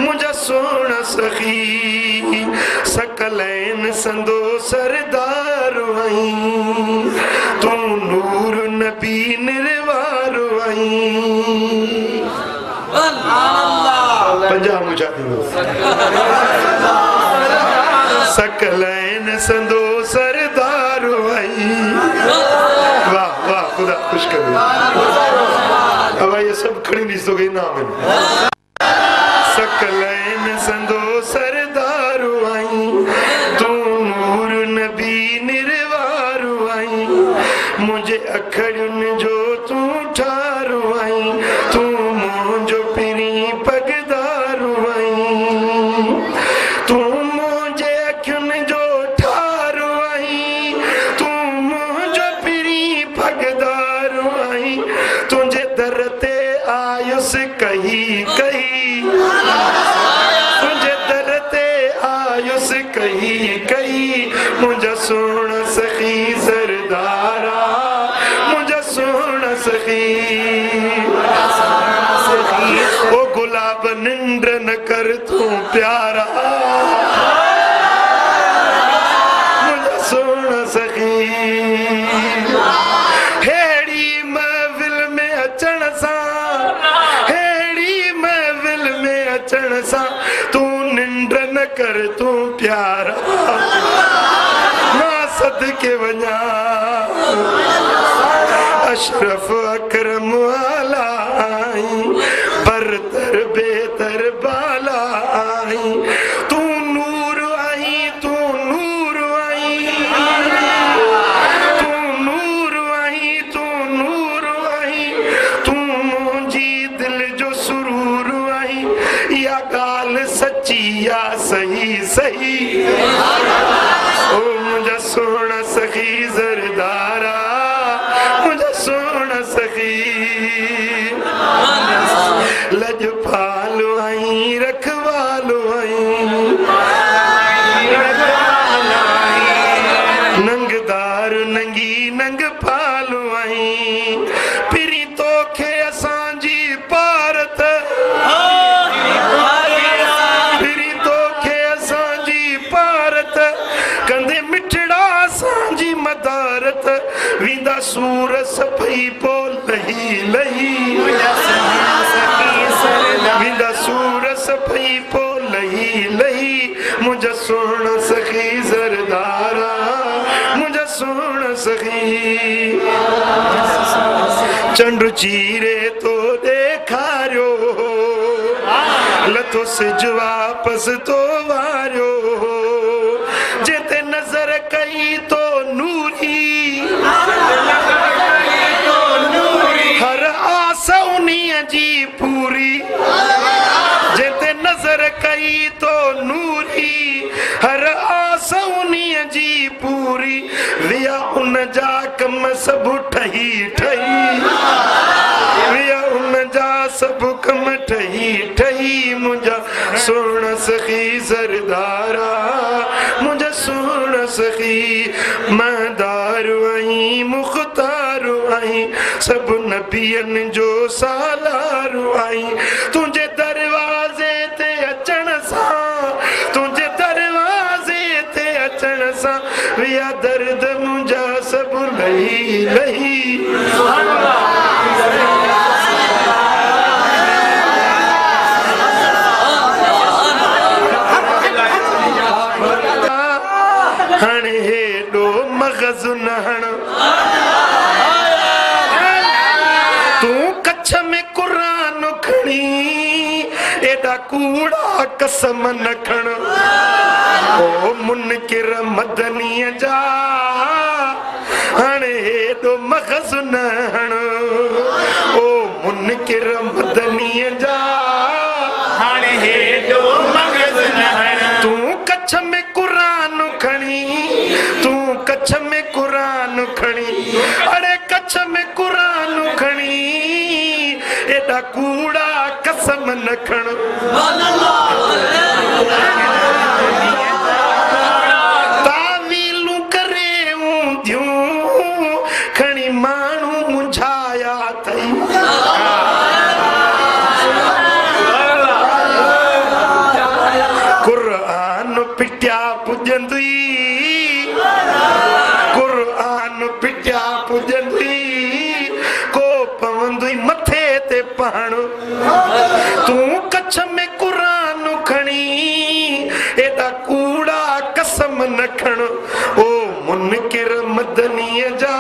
मुंहिंजा सोहणा सखी सकलैन संदो सरदार आई तूं नूर नबी निर्वार आई पंजाब मुजाहिद सकलैन संदो सरदार आई वाह वाह खुदा खुश कर अब ये सब खड़ी नहीं सो गई नाम सकलैन संदो सरदार आई तू नूर नबी निर्वार आई मुझे अखड़न जो तू ठारो आई तू मुझो पिरी पगदार आई तू मुझे अखियुन जो ठारो आई तू मुझो पिरी पगदार आई तुझे दर ते आयुस कही कही तुझे दर ते आयुस कही कही मुझा सोहणा सखी सरदारा मुझा सोहणा सखी ओ गुलाब निंड न कर तू प्यारा मुझा सोहणा सखी हेड़ी महफिल में अचण सां हेड़ी महफिल में अचण सां तू निंड न कर तू प्यारा मां सदके वञा अशरफ अकरम वाला आई बरतर बेहतर बाला आई तू नूर आई तू नूर आई तू नूर आई तू नूर आई तू मुंहिंजी दिल जो सुरूर आई या ॻाल्हि सची या सही सही ओ मुंहिंजा सोहणा सखी ज़रदारा मुंहिंजा सोहणा सखी लजपालो आई रखवालो आई नंगदार नंगी नंग पालो आई पिरी तोखे असांजी पारत पिरी तोखे असांजी पारत कंदे मिठड़ा असांजी मदारत विंदा सूर सभई पो लही लही विंदा सूर सभई पो लही लही मुंहिंजा सोहणा सखी ज़रदारा मुंहिंजा सोहणा सखी चंड चीरे तो ॾेखारियो लथो सिज वापस तो वारियो जिते नज़र कई तो नूरी हर आस उन्हीअ जी पूरी जिते नज़र कई तो नूरी हर आस उन्हीअ जी पूरी विया उन जा कम सभु ठही ठही विया उन जा सभु कम ठही ठही मुंहिंजा सोहणा सखी सरदारा मुंहिंजा सोहणा सखी महदार आई मुख़्तार आई सभु नबियन जो सालार आई तुंहिंजे दरवाज़े ते अचण सां तुंहिंजे दरवाज़े ते अचण सां विया दर्द मुंहिंजा सभु लही लही हाणे हेॾो मगज़ नहण तू कच्छ में कुरान खणी एडा कूड़ा कसम न खण ओ मुनकिर मदनीअ जा हाणे हेॾो मगज़ नहण ओ मुनकिर मदनीअ जा हाणे हेॾो मगज़ नहण तू कच्छ में कुरान खणी तू कच्छ में कुरान खणी अरे कच्छ में कुरान खणी एडा कूड़ा कसम न खण तावीलू करे ऊंधियूं खणी माण्हू मुंझाया अथई कुरान पिटिया पुॼंदी कुरान पिटिया पुॼंदी को पवंदी मथे ते पाण तू कच्छ में कुरान खणी एडा कूड़ा कसम न खण ओ मुनकिर मदनीअ जा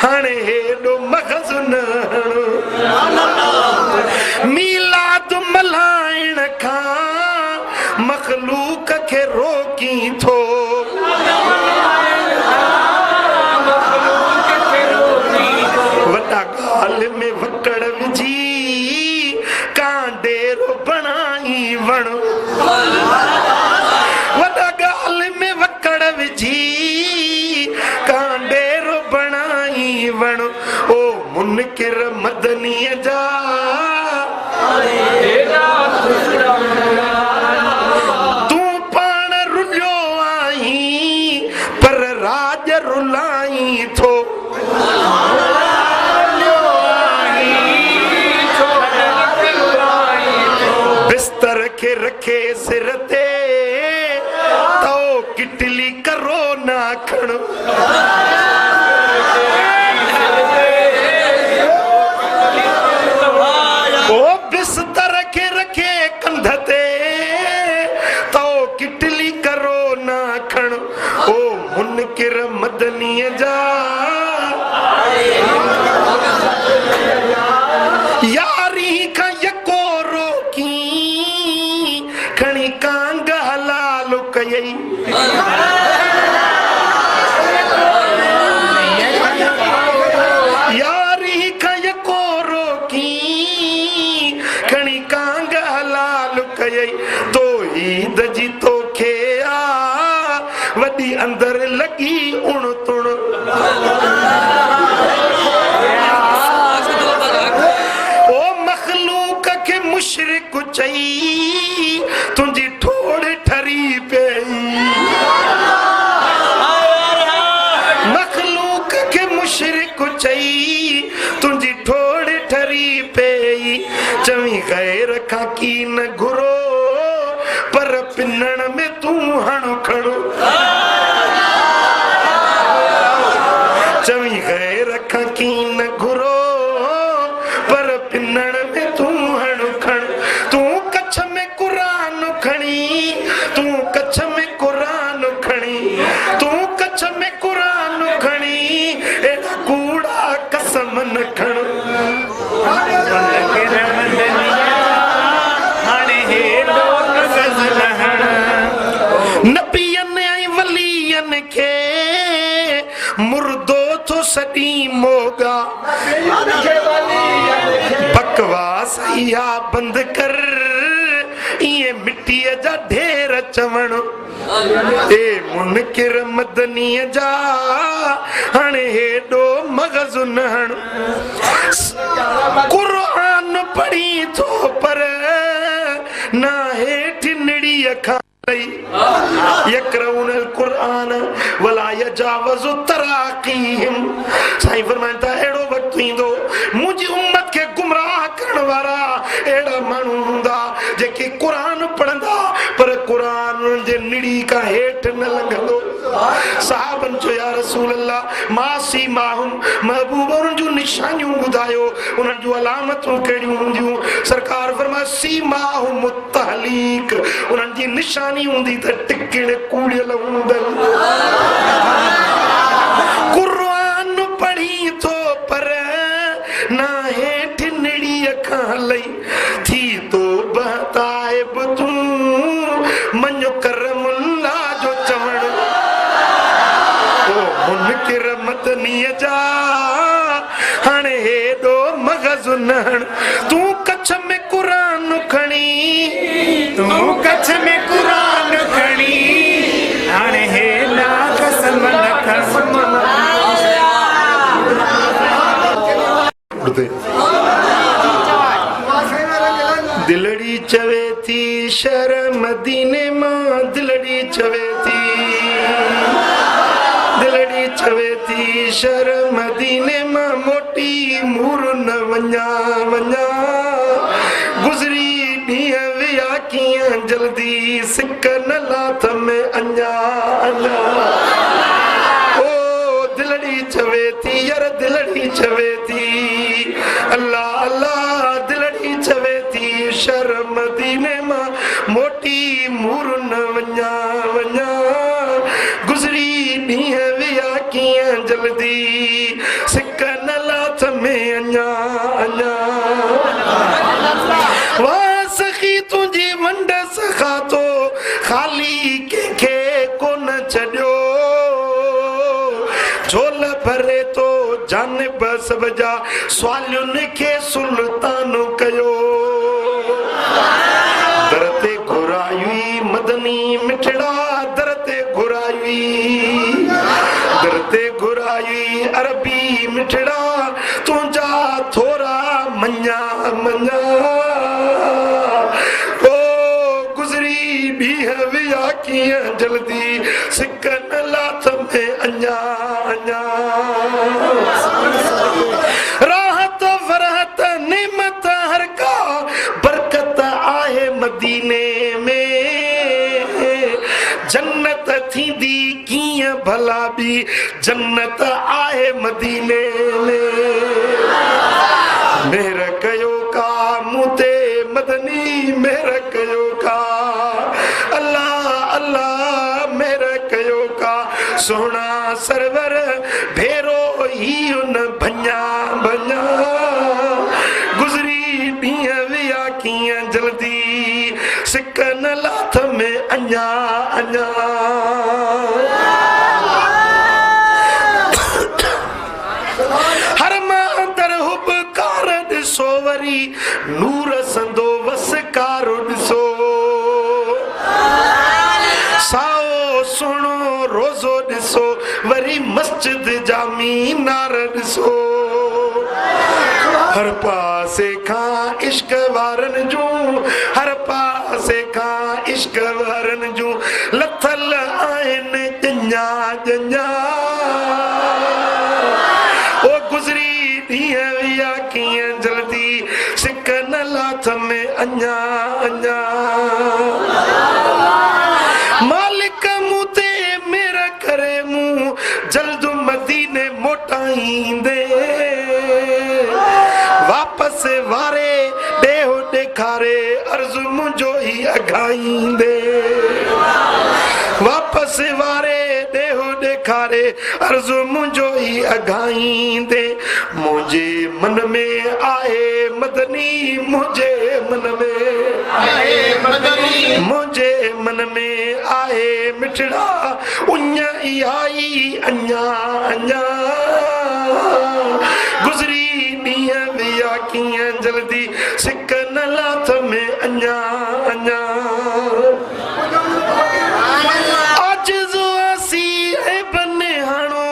हाणे हेॾो मगज़ न हण मीलाद मल्हाइण खां मखलूक खे रोकी थो वॾा गाल में वकड़ विझी कांडेरो बणाई वण वॾा गाल में वकड़ विझी कांडेरो बणाई वण ओ मुनकिर मदनीअ जा तू पाण रुलियो आई पर राज रुलाई थो बिस्तर खे रखे सिर ते तो किटली करो ना खण ओ बिस्तर खे रखे कंध ते तो किटली करो ना खण ओ मुनकिर मदनीअ जा यारी खां यको रोकी खणी कांग हलाल कयई यारी खां यको रोकी खणी कांग हलाल कयई तो ईद जी तोखे आ वॾी अंदर लॻी उण तुण ओ मखलूक खे मुशरिक चई तुंहिंजी ठोड़ ठरी पई मखलूक खे मुशरिक चई तुंहिंजी ठोड़ ठरी पई चवी गैर खां की न घुरो पर पिनण में तूं हण खणो चवी गैर खां की न घुरो पर पिनण में तूं हण खण तू कच्छ में कुरान खणी तू कच्छ में कुरान खणी तू कच्छ में कुरान खणी एडा कूड़ा कसम न खण हाणे हेॾो मगज़ नहण नबियनि ऐं वलियनि खे मुर्दो थो सॾी मोगा बकवास इहा बंदि कर इएं मिटीअ जा ढेर चवण ए मुनकिर मदनीअ जा हाणे हेॾो मगज़ न हण कुरान पढ़ी थो पर ना हेठि निड़ीअ खां यकरऊन कुरान वला यजावज़ु तराक़ीहिम साईं फरमाइनि था अहिड़ो वक़्तु ईंदो मुंहिंजी उम्मत खे गुमराह करण वारा अहिड़ा माण्हू हूंदा जेके कुरान पढ़ंदा पर कुरान उन्हनि जे निड़ी खां हेठि न लंघंदो साहबनि चयो या रसूल अल्लाह मासी माहुम महबूब उन्हनि जूं निशानियूं ॿुधायो उन्हनि जूं अलामतूं कहिड़ियूं हूंदियूं सरकार फरमाए सी माहुम तहलीक उन्हनि जी निशानी हूंदी त टिकण कूड़ियल हूंदनि उनके मदनी जा हाणे हेॾो मगज़ नहण तू कच्छ में कुरान खणी तू कच्छ में कुरान खणी हाणे हेॾा कसम न कसम दिलड़ी चवे थी शर मदीने मां दिलड़ी चवे थी दिलड़ी चवे थी शर मदीने मां मोटी मूर न वञा वञा गुज़री ॾींहं विया कीअं जल्दी सिक न लाथ में अञा अञा ओ दिलड़ी चवे थी यार दिलड़ी चवे थी अल्लाह अल्लाह दिलड़ी चवे थी शर मदीने मां मोटी मूर न वञा वञा गुज़री ॾींहं विया कीअं जल्दी सिक न लाथ में अञा अञा वाह सखी तुंहिंजी वंड सखा तो ख़ाली कंहिंखे कोन छॾियो झोल भरे तो जानिब सब जा सवालियुनि खे सुल्तान कयो दर ते घुराई मदनी मिठड़ा दर ते घुराई दर ते घुराई अरबी मिठड़ा तुंहिंजा थोरा मञा मञा ओ गुज़री ॾींहं विया कीअं जल्दी सिक न लाथ में अञा अञा राहत फरहत नेमत हर का बरकत आहे मदीने में जन्नत थींदी कीअं भला बि जन्नत आहे मदीने में मेहर कयो का मूं ते मदनी मेहर कयो का अल्लाह अल्लाह मेहर कयो का सोना सरवर भेरो ही उन भञा भञा गुज़री ॾींहं विया कीअं जल्दी सिक न लाथ में अञा अञा हर मां दर हुबकार ॾिसो वरी नूर संदो वसकार ॾिसो साओ सुहिणो रोज़ो ॾिसो वरी मस्जिद जा मीनार ॾिसो हर पासे खां इश्क वारनि जूं हर पासे खां इश्क वारनि जूं लथल आहिनि ॼञा ॼञा ओ गुज़री ॾींहं विया कीअं जल्दी सिक न लाथ में अञा अञा मालिक मूं ते मेर करे मूं जल्द मदीने मोटाईंदे वापस वारे ॾेहो ॾेखारे अर्ज़ मुंहिंजो ई अघाईंदे वापस वारे ॾेहो ॾेखारे अर्ज़ मुंहिंजो ई अघाईंदे मुंहिंजे मन में आहे मदनी मुंहिंजे मन में आहे मदनी मुंहिंजे मन में आहे मिठड़ा उञ ई आई अञा अञा गुज़री ॾींहं विया कीअं जल्दी सिक न लाथ में अञा अञा आजिज़ो आसी ऐं बने हाणो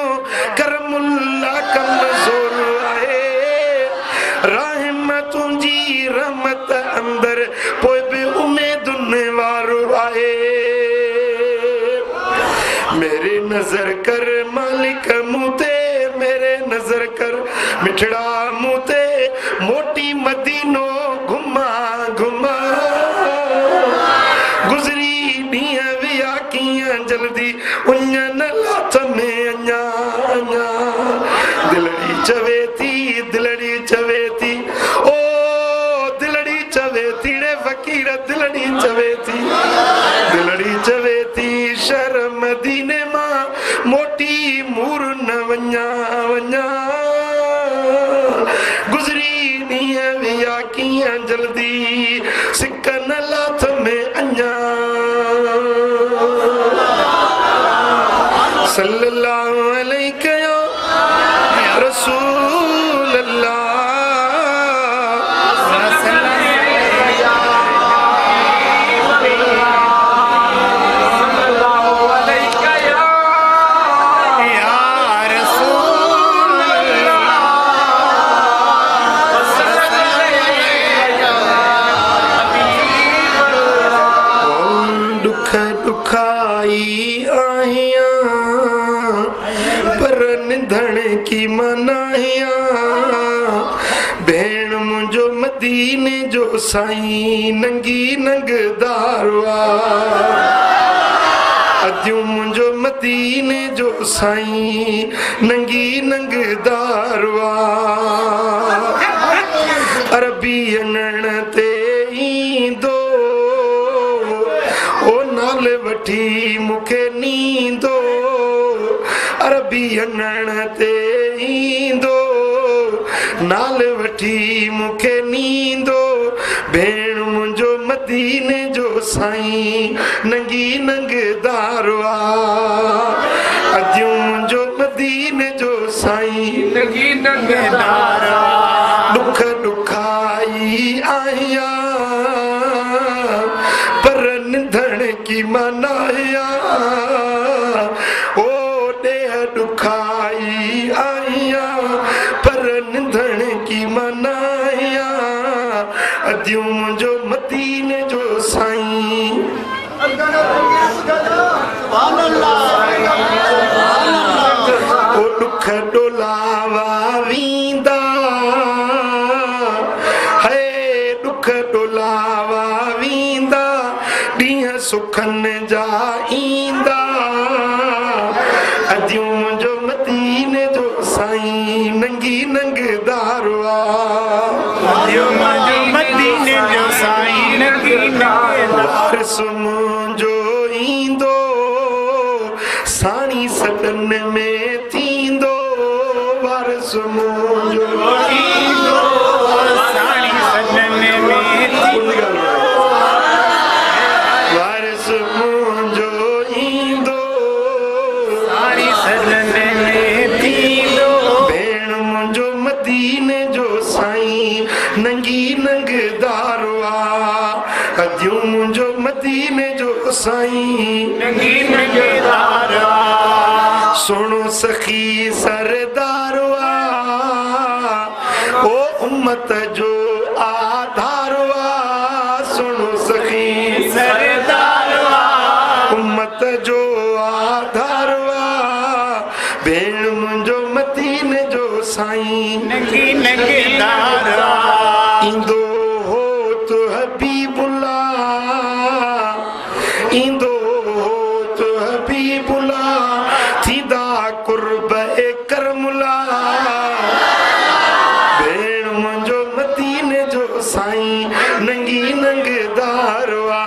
करमुल्ला कमज़ोर आहे रहम तुंहिंजी रहमत अंदर पोइ बि उमेदुनि वारो आहे मेरे नज़र कर मालिक मूं ते मेरे नज़र कर मिठड़ा मूं ते मोटी मदीनो घुमा घुमा गुज़री ॾींहं विया कीअं जल्दी उञ न लाथ में अञा अञा दिलड़ी चवे थी ओ दिलड़ी चवे थी रे फ़कीर दिलड़ी चवे थी शर मदीने मां मोटी मूर न वञा वञा गुज़री ॾींहं विया कीअं जल्दी सिक न लाथ में अञा सल्लल्लाहु अलैहि या रसूल अल्लाह। की मनाया भेण मुंहिंजो मदीने जो साईं नंगी नंगदारवा अॼु मुंहिंजो मदीने जो साईं नंगी नंगदारवा अरबी अनण ते ईंदो ओ नाल वठी मूंखे नींदो अरबी अनण ते ईंदो नाल वठी मूंखे नींदो भेण मुंहिंजो मदीने जो साईं नंगी नंगदारवा अॼु मुंहिंजो मदीने जो साईं नंगी नंगदारवा दुख दुखाई आहियां पर निंधण की मनाया दुखाई आया पर निंधण की मनाया अॼु मुंहिंजो मदीने जो साईं ओ दुख डोलावा वींदा है दुख डोलावा वींदा ॾींहं सुखनि जा ईंदा अॼु मुंहिंजो मदीने जो साईं नंगी नंगदारवा अॼु मुंहिंजो मदीने जो साईं नंगी नंगदारवा वारिस मुंहिंजो ईंदो साणी सदन में थींदो वारिस मुंहिंजो ईंदो साणी सदन में थींदो वारिस मुंहिंजो ईंदो भेण मुंहिंजो मदीने जो साईं नंगी नंगदारवा अॼु मुंहिंजो मदीने जो साईं नंगी नंगदारवा सुणो सखी सरदारवा ओ उम्मत जो आधारवा सुणो सखी सरदारवा उम्मत जो आधारवा भेण मुंहिंजो मदीने जो साईं नंगी नंगदारवा ईंदो हो तो हबीबुल्लाह ईंदो हो तो हबीबुल्लाह थींदा कुर्ब ए करमुला भेण मुंहिंजो मदीने जो साईं नंगी नंगदारवा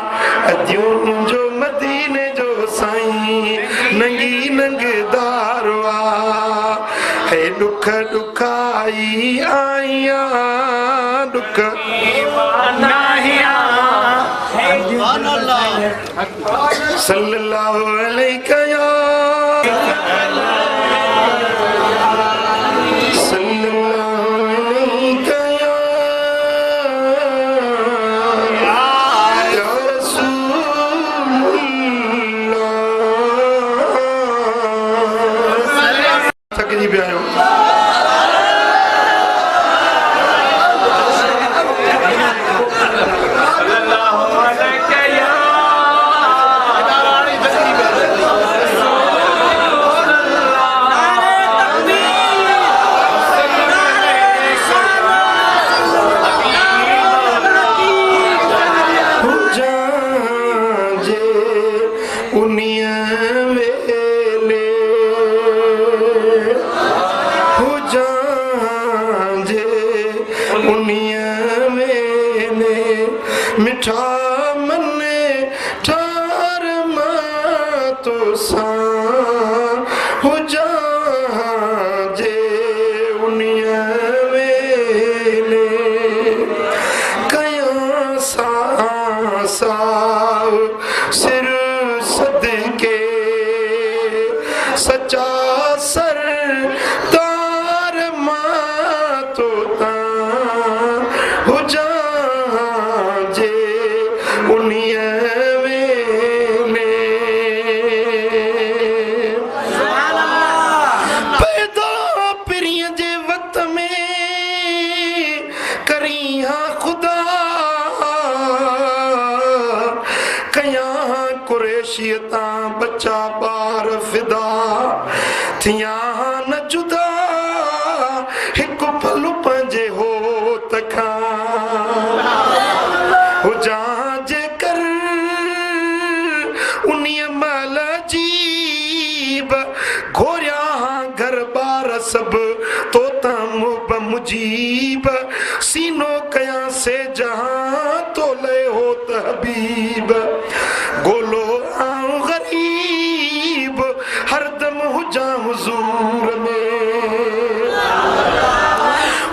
अॼु मुंहिंजो मदीने जो साईं नंगी नंगदारवा है दुख दुखाई आया दुख सल्लल्लाहु अलैहि या मिठा मने ठार मां तो सां हुजा जे उनिया वेले कयां साव सिर सदके सच्चा सरदार मां तो हुजा जे उन्हीं वेले पैदा पिरिय जे वक्त में करी हाँ खुदा कया कुरैशियता बच्चा बार फिदा थिया न जुदा हिकु पलु पंहिंजे हो तखा हुजा जे कर उन्हीं मल जीब घोरिया घर बार सब तोता मुब मुजीब सीनो कया से जहां तो ले हो तहबीब गोलो आऊं गरीब हरदम हुजा हुजूर में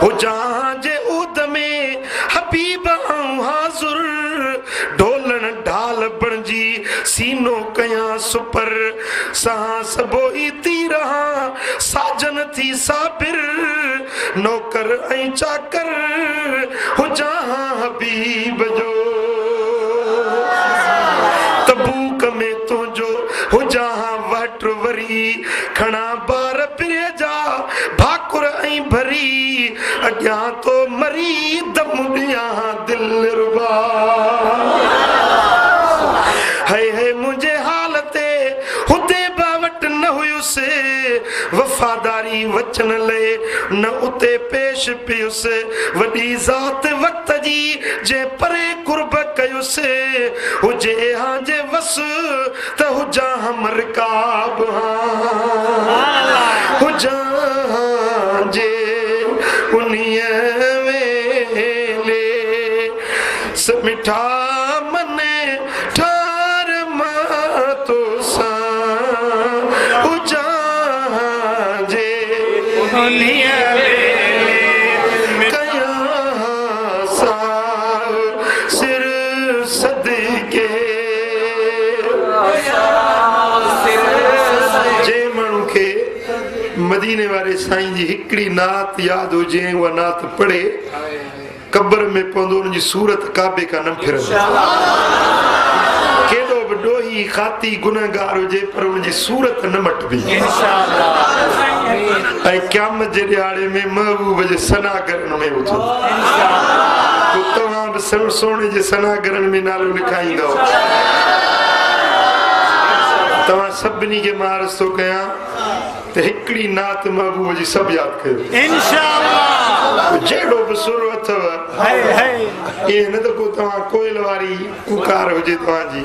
हुजा जे उद में हबीब आऊं हाजुर ढोलन ढाल बणजी सीनो कया सुपर सांस बोई थी रहा साजन थी साबिर नौकर ऐं चाकर हुजा हबीब जो तबूक में तुझो हुजा वट वरी खणा बार पिरे जा भाकुर ऐं भरी अॻियां तो मरी दम ॾियां दिल रुबा है मुझे हालते हुते बावट न हुयुसे वफादारी वचन ले न उते पेश पियुसे वॾी ज़ात वक्त जी जे परे कुर्ब कयुसे हुजे हाँ जे वस त हुजा हम रिकाब हुजा जे उन्हीं वेले मिठा मने ठार मां तो सा हुजा जे उन्हीं वेले कया सा सिर सदके जे माण्हू खे मदीने वारे साईं जी हिकिड़ी नात यादि हुजे उहा नात पढ़े कब्र में पवंदो उनजी सूरत काबे का न फिरंदी केॾो बि ॾोही खाती गुनहगार हुजे पर उनजी सूरत न मटबी ऐं क़यामत जे ॾियारे में महबूब जे सनागरनि में हुजो पोइ तव्हां बि सोने जे सनागरनि में नालो लिखाईंदव तव्हां सभिनी खे मां अर्ज़ु थो कयां त हिकिड़ी नात महबूब जी सभु यादि कयो इंशाअल्लाह जहिड़ो बि सुर अथव ईअं न त को तव्हां कोयल वारी कुकार हुजे तव्हांजी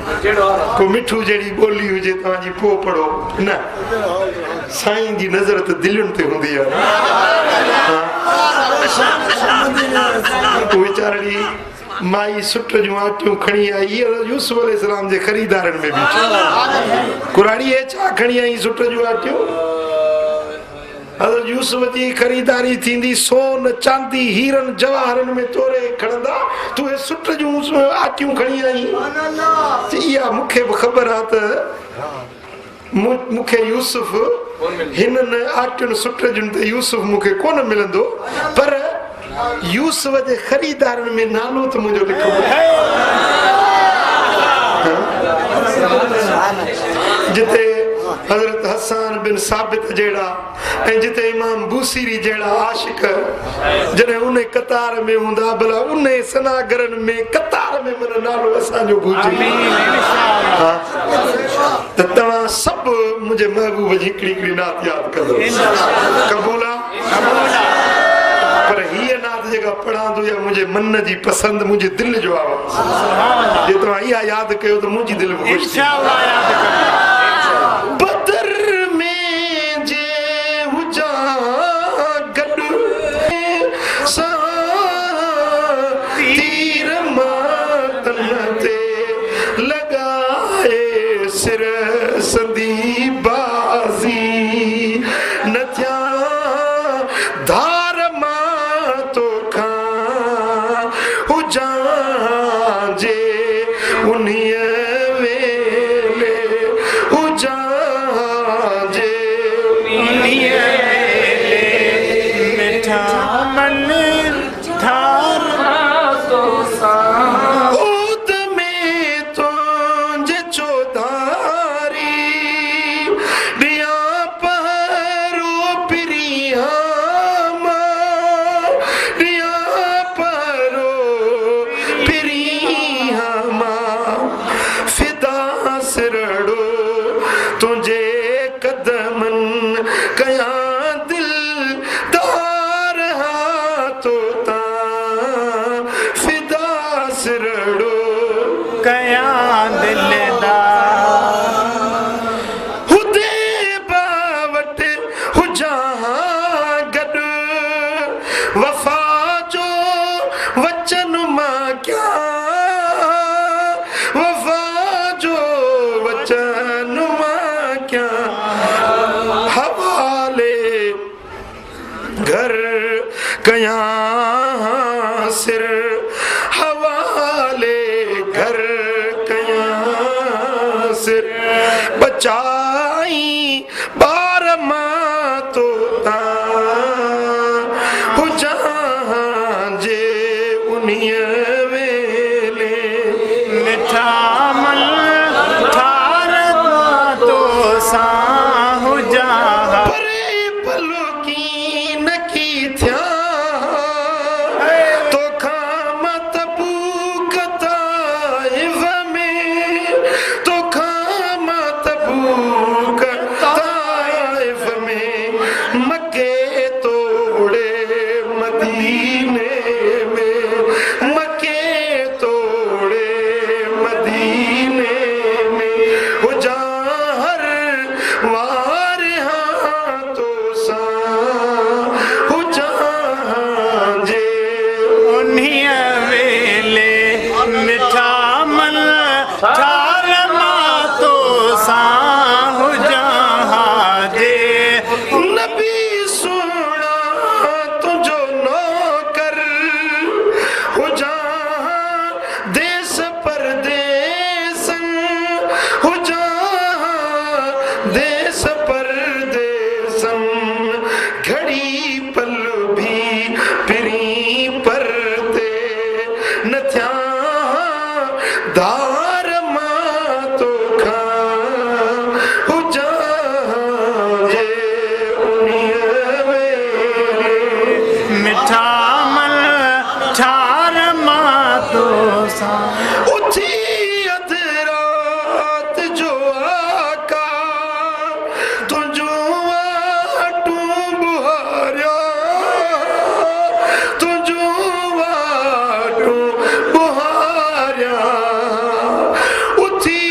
को मिठू जहिड़ी ॿोली हुजे तव्हांजी पोइ पढ़ो न साईं जी नज़र त दिलयुनि ते हूंदी आहे वीचारड़ी माई सुट जूं आटियूं खणी आई यूसुफ अलैहिस्सलाम जे ख़रीदारनि में बीठी कुराड़ी छा खणी आई सुट जूं आटियूं हज़रत यूसुफ जी ख़रीदारी थींदी सोन चांदी हीरन जवाहरन में तोरे खणंदा तू हे सुट जूं आटियूं खणी आई इहा मूंखे बि ख़बर आहे त मूंखे यूसुफ हिननि आटियुनि सुट जूं त यूसुफ मूंखे कोन मिलंदो पर यूसुफ जे ख़रीदारनि में नालो त मुंहिंजो लिखो जिते हज़रत हसन बिन साबित जहिड़ा ऐं जिते इमाम बूसीरी जहिड़ा आशिक जॾहिं उन कतार में हूंदा भला उन सनागरनि में कतार में मन नालो असांजो हुजे त तव्हां सभु मुंहिंजे महबूब जी हिकिड़ी हिकिड़ी नात यादि कंदो क़बूल आहे पर हीअ नात जेका पढ़ां थो या मुंहिंजे मन जी पसंदि मुंहिंजे दिलि जो आवाज़ जे तव्हां इहा यादि कयो त मुंहिंजी दिलि बि ख़ुशि बदर में जे हुजा गॾु तीर मातन ते लॻाए सिर संदी बाज़ी न थिया धार मां तोखां हुजा जे उन्हीं वेले मन ठार उद में तो जे चौधारी दिया परो प्रिया दिया परो प्रिया फिदा सिरड़ो तुझे कदमन कया दिल दार हाथों ता फिदा सिरड़ो कया दिलदार हुदे बावट हुजहा गड वफा जो वचन मां क्या वफा जो वचन मां क्या हवाले घर कया सिर हवाले घर कया सिर बचाई बार मां तो ता हुजहां जे उन्हीअ वेले मिठा मन ठार तो साहु जहा परे पलो की नकी थिया तो खाम तबूक ताइफ में तो खाम तबूक ताइफ में मक्के तोड़े मदीने में मक्के तोड़े मदीने में हो जा हर वार हाथों सा हो जा जे उन्हीं वेले मिठा मन ठार मातो साहु जहा जे नबी सुना तुझो नौकर हो जा देश परदेस हो जा देश परदेसन घड़ी पल भी पिरी परते न थ्या दार मां तो खा हो जा जे उन्हीअ वेले मिठा मन ठार मातो सा उठी अधरात जो आका तुझो वाटू बुहारिया तुझो वाटू बुहारिया उठी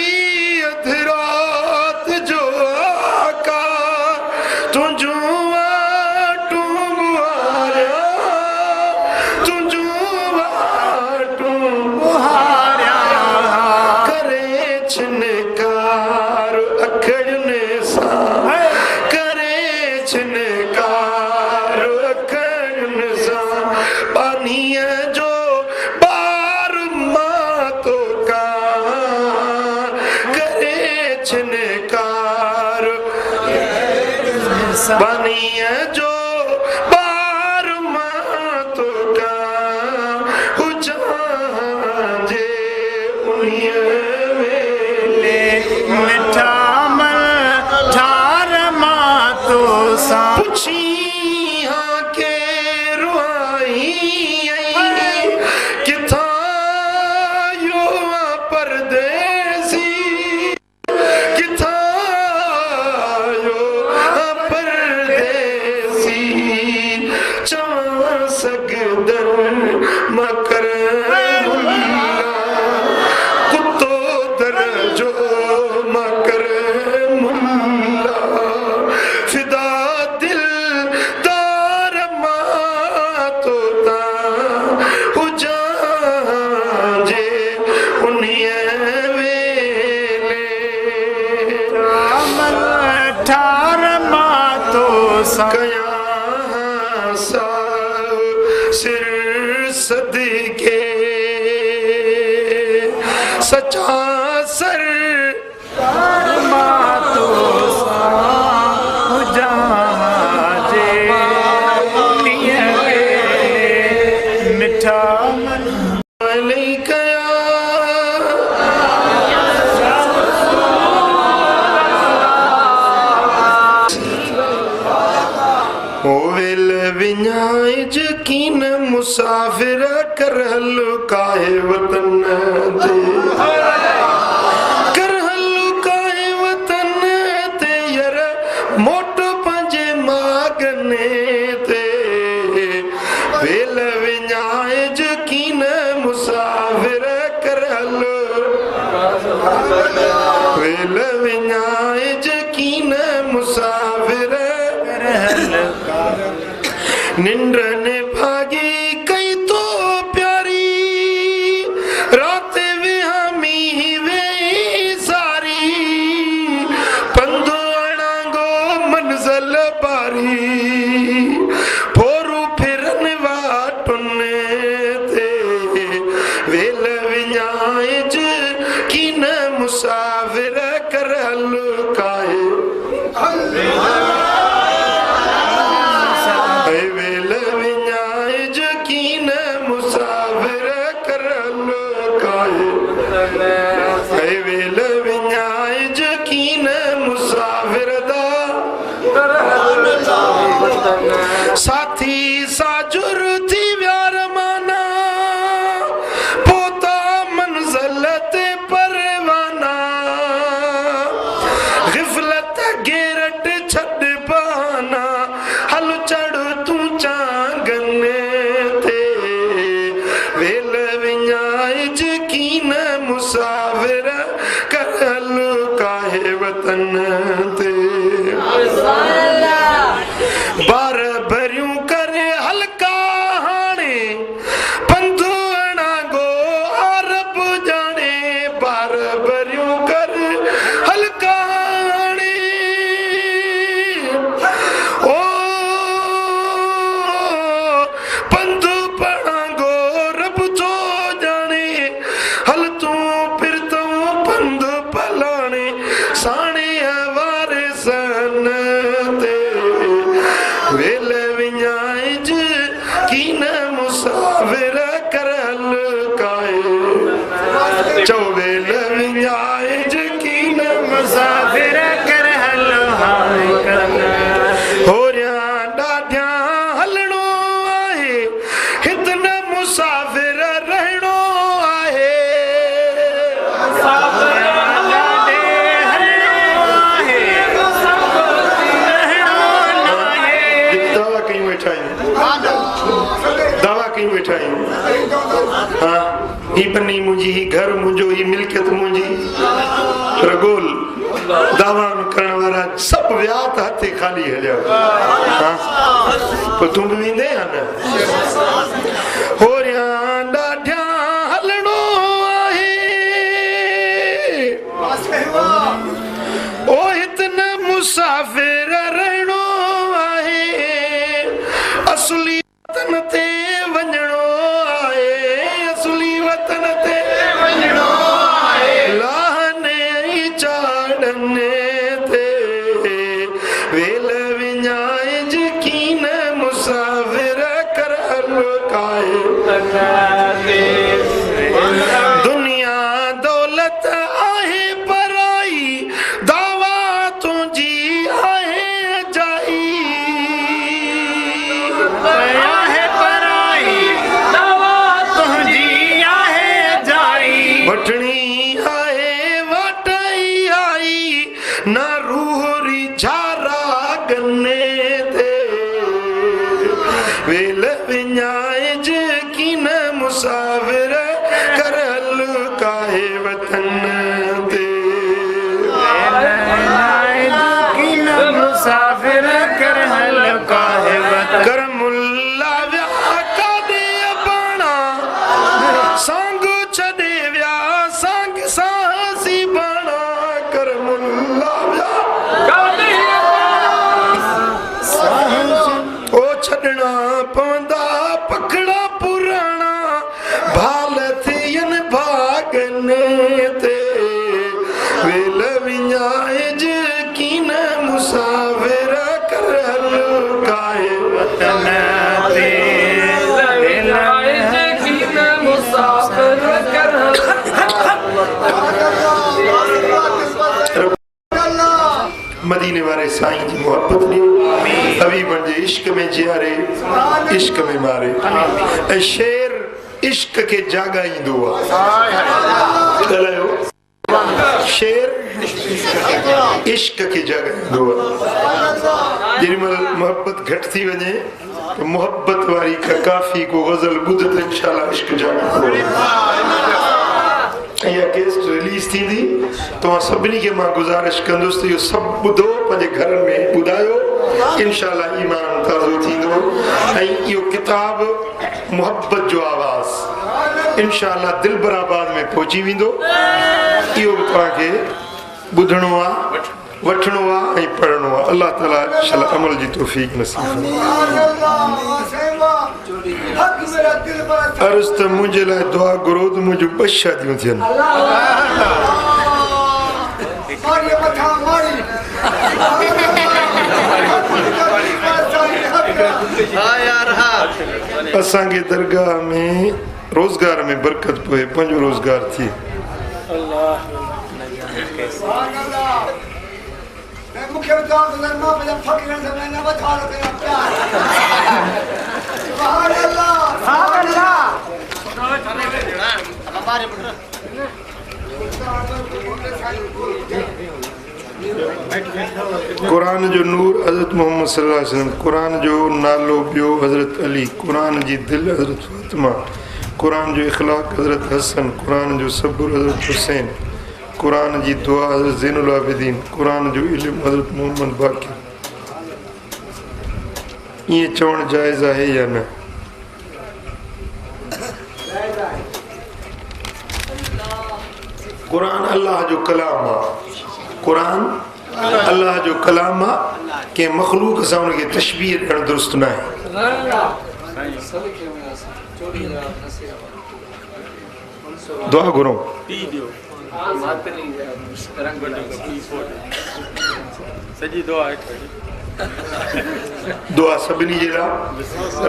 अधरात जो आका तुझो वाटू बुहारिया तुझो वाटू बुहारिया करे छिनकार अखड़ने सा करे छिनकार अखड़ने सा पानीअ जो बार मां तो का करे छिनकार पानीअ जो बार मां तो का हुजा जे उन्हीअ वेले मिठा मन ठार मातो सा पुछी हाँ के रुआई किथा यो परदेसी किथा यो परदेसी चवा सगदर मकर कुत्तो दर जो मकर मुल्ला फिदा दिल दार मां तो ता हो जा जे उन्हीअ वेले मन ठार मातो सा कया सा सिर सदके सचा सर मातो साहु जहा जे उन्हीं वेले विञाए यकीन मुसाफिर कर हलकाए वतन ते कर हलकाए वतन ते यार मोट पंजे मागने ते वेल विञाए यकीन मुसाफिर कर हलो वेल विञाए यकीन मुसाफिर कर हलो निंद्र ने भागी कई तो प्यारी रात वे हमी वे सारी पंधो अणांगो मंजिल बारी फोरू फिरन वाटुन ते वेल विञाए यकीन मुसाफिर कर हलकाए वेल विञाए यकीन मुसाफिर कर हलकाए वेल विञाए यकीन मुसाफिर दा साथी साजुर थी व्यार माना पोता मंजिल ते परवाना गिफलत गेरट छड़ पाना हल चढ़ तू चांगने ते वेल विञाए यकीन मुसाफिर कर हलकाए वतन ते बार भरियूं करे हल्का हाणे पंधु अणांगो अरब जाने बार भरियूं करे हल्का हाणे ओ पंधु पणांगो रब जो जाने हल तू फिर तू पंधु पलाने साणे वारे सन ते वेल विञाए यकीन मुसाफिर कर हलकाए चो वेल विञाए यकीन मुसाफिर कर हलकाए होरिया ॾाढिया हलणो आहे हितन मुसाफिर रहणो आहे दावा कयूं वेठा आहियूं हाँ ही पनी मुंहिंजी ही घर मुंहिंजो ही मिल्कियत मुंहिंजी रगोल दावा करण वारा सभु विया त हथे खाली हलिया पोइ तूं बि वेंदे या न होरिया ॾाढिया हलणो आहे ओ हितन मुसाफिर रहणो आहे असली वतन ते वञणो आहे असली वतन ते वञणो आहे लाहने चाड़ने ते वेल विञाए यकीन मुसाफिर कर हलकाए दुनिया दौलत आहे पराई दावा तुंहिंजी आहे जाई वठणी आहे वाटाई आई ना रूहरी झारा गन्ने ते वेल विञाए यकीन मुसाफिर कर हलकाए वतन ते यकीन मुसाफिर कर हलकाए वतन कर मुल्ला व्या कादे बाणा सांग छॾे व्या सांग साहसी बाणा कर मुल्ला व्या ओ छॾणा पवंदा पखड़ा पुराणा भाल थियन भागने ते वेल विञाए यकीन मुसाफिर कर हलकाए वतन ते मदीने वारे साईं जी मोहब्बत ॾे हबीबन जे इश्क में जियारे इश्क में मारे ऐं शेर इश्क के जागाईंदो आहे शेर इश्क के जागाईंदो आहे जेॾीमहिल मोहब्बत घटि थी वञे तो मोहब्बत वारी का काफ़ी को गज़ल ॿुध त इंशाअल्लाह इश्क जाॻंदो या केस रिलीज थींदी तो सभिनी खे मां गुज़ारिश कंदुसि इहो सभु ॿुधो पंहिंजे घरनि में ॿुधायो इंशाअल्लाह ईमान ताज़ो थींदो ऐं इहो किताब मोहब्बत जो आवाज़ इंशाअल्लाह दिलबराबाद में पहुची वेंदो इहो बि तव्हांखे ॿुधणो आहे वठणो आहे ऐं पढ़णो आहे अल्लाह ताला इंशाअल्लाह अमल जी तौफीक नसीब अर्ज़ त मुंहिंजे लाइ दुआ घुरो त मुंहिंजूं 2 शादियूं थियनि असांखे दरगाह में रोज़गार में बरकत पए पंहिंजो रोज़गार थिए कुरान जो नूर हज़रत मोहम्मद सल्लल्लाहु अलैहि वसल्लम कुरान जो नालो ॿियो हज़रत अली कुरान जी दिल हज़रत फातिमा कुरान जो इख़लाक़ हज़रत हसन कुरान जो सब्र हज़रत हुसैन कुरान जी दुआ हज़रत ज़ैनुल आबिदीन कुरान जो इल्म हज़रत मोहम्मद बाक़ी ये चवण जायज़ आहे या न कुरान अल्लाह जो कलाम आहे कुरान अल्लाह जो कलाम आहे के मखलूक सां उनखे तशबीह ॾियणु दुरुस्त न आहे दुआ घुरो दुआ सभिनी जे लाइ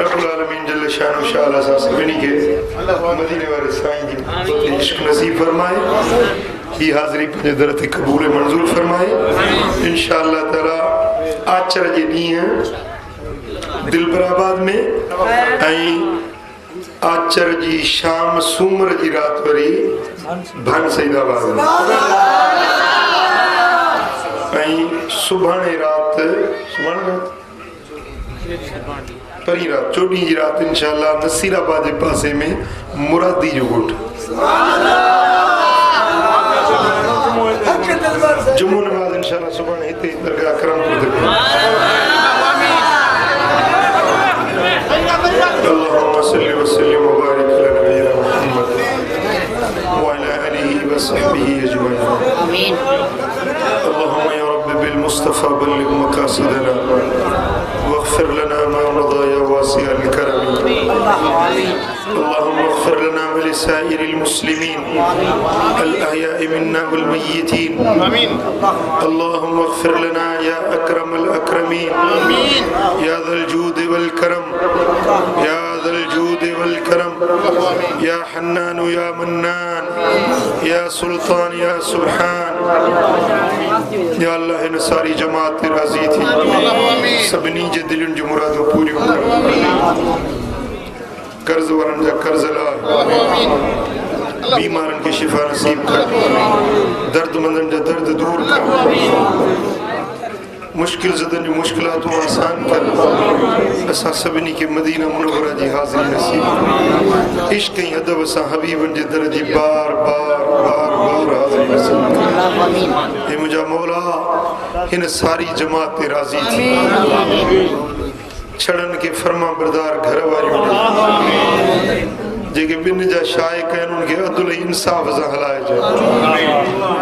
रब्बुल आलमीन जल्ल शानो शाला सां सभिनी खे मदीने वारे साईं जी इश्क नसीब फरमाए ही हाज़िरी पंहिंजे दर ते क़बूल मंज़ूर फरमाए इंशाअल्लाह ताला आचर जे ॾींहुं दिलबराबाद में ऐं आचर जी शाम सूमर जी रात वरी भान सईदाबाद में ऐं सुभाणे रात परी रात 14 जी रात इंशाअल्लाह नसीराबाद जे पासे में मुरादी जो ॻोठ जुम्मो नमाज़ इंशाअल्लाह सुभाणे हिते दरगाह करमपुर ते अल्लाहुम्मा सल्लि व सल्लिम व बारिक अला नबीना मुहम्मद व अला आलिहि व सहबिहि अजमईन आमीन अल्लाहुम्मा या रब्बी बिल मुस्तफा बल्लिग मकासिदना वाग़फिर लना मा मदा या वासिअ अल करम اللهم اغفر لنا ولسائر المسلمين الأحياء منا والميتين اللهم اغفر لنا يا أكرم الأكرمين يا ذا الجود والكرم يا ذا الجود والكرم يا حنان يا منان يا سلطان يا سبحان या अल्लाह इन सारी जमात ते राज़ी थी सभिनी जे दिलनि जूं मुरादूं पूरियूं कर्ज़ वारनि जा कर्ज़ लाइ बीमारनि खे शिफ़ा नसीब कर दर्दमंदनि जा दर्द दूर कर मुश्किल ज़दनि जूं मुश्किलातूं आसान कर असां सभिनी खे मदीना मुनव्वरा जी हाज़िरी नसीब इश्क ऐं अदब सां हबीबनि जे दर जी बार बार बार बार हाज़िरी नसीब हे मुंहिंजा मौला हिन सारी जमात ते राज़ी थी छड़नि खे फर्मा बरदार घर वारियूं जेके ॿिनि जा शाइक़ आहिनि उनखे अदल इंसाफ़ सां हलाइजे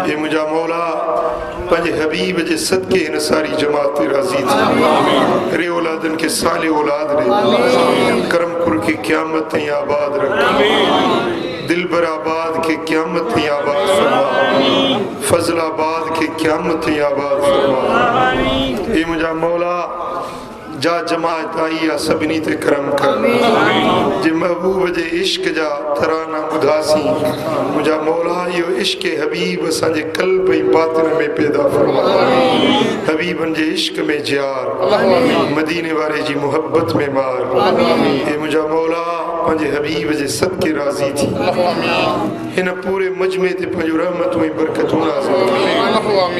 हे मुंहिंजा मौला पंहिंजे हबीब जे सदके हिन सारी जमात ते राज़ी थी रे औलादनि खे साले औलाद ॾे करमपुर खे क़यामत ताईं आबाद रख दिलबराबाद के क़यामत ताईं आबाद फरमा फजलाबाद के क़यामत ताईं आबाद फरमा हे मुंहिंजा मौला जा जमात आई आ सभिनी ते करम कर जे महबूब जे इश्क जा तराना ॿुधासीं मुंहिंजा मौला इहो इश्क हबीब असांजे क़ल्ब ऐं बातिन में पैदा फरमा हबीबन जे इश्क में जियार मदीने वारे जी मोहब्बत में मार हे मुंहिंजा मौला पंहिंजे हबीब जे सदके राज़ी थी हिन पूरे मजमे ते पंहिंजो रहमतूं ऐं बरकतूं नाज़िल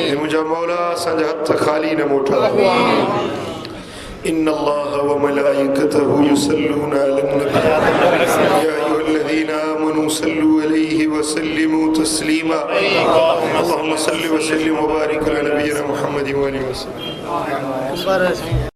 हे मुंहिंजा मौला असांजा हथ ख़ाली न मोटा إن الله وملائكته يصلون على النبي يا أيها الذين آمنوا صلوا عليه وسلموا تسليما اللهم صل وسلم وبارك على نبينا محمد وآله وسلم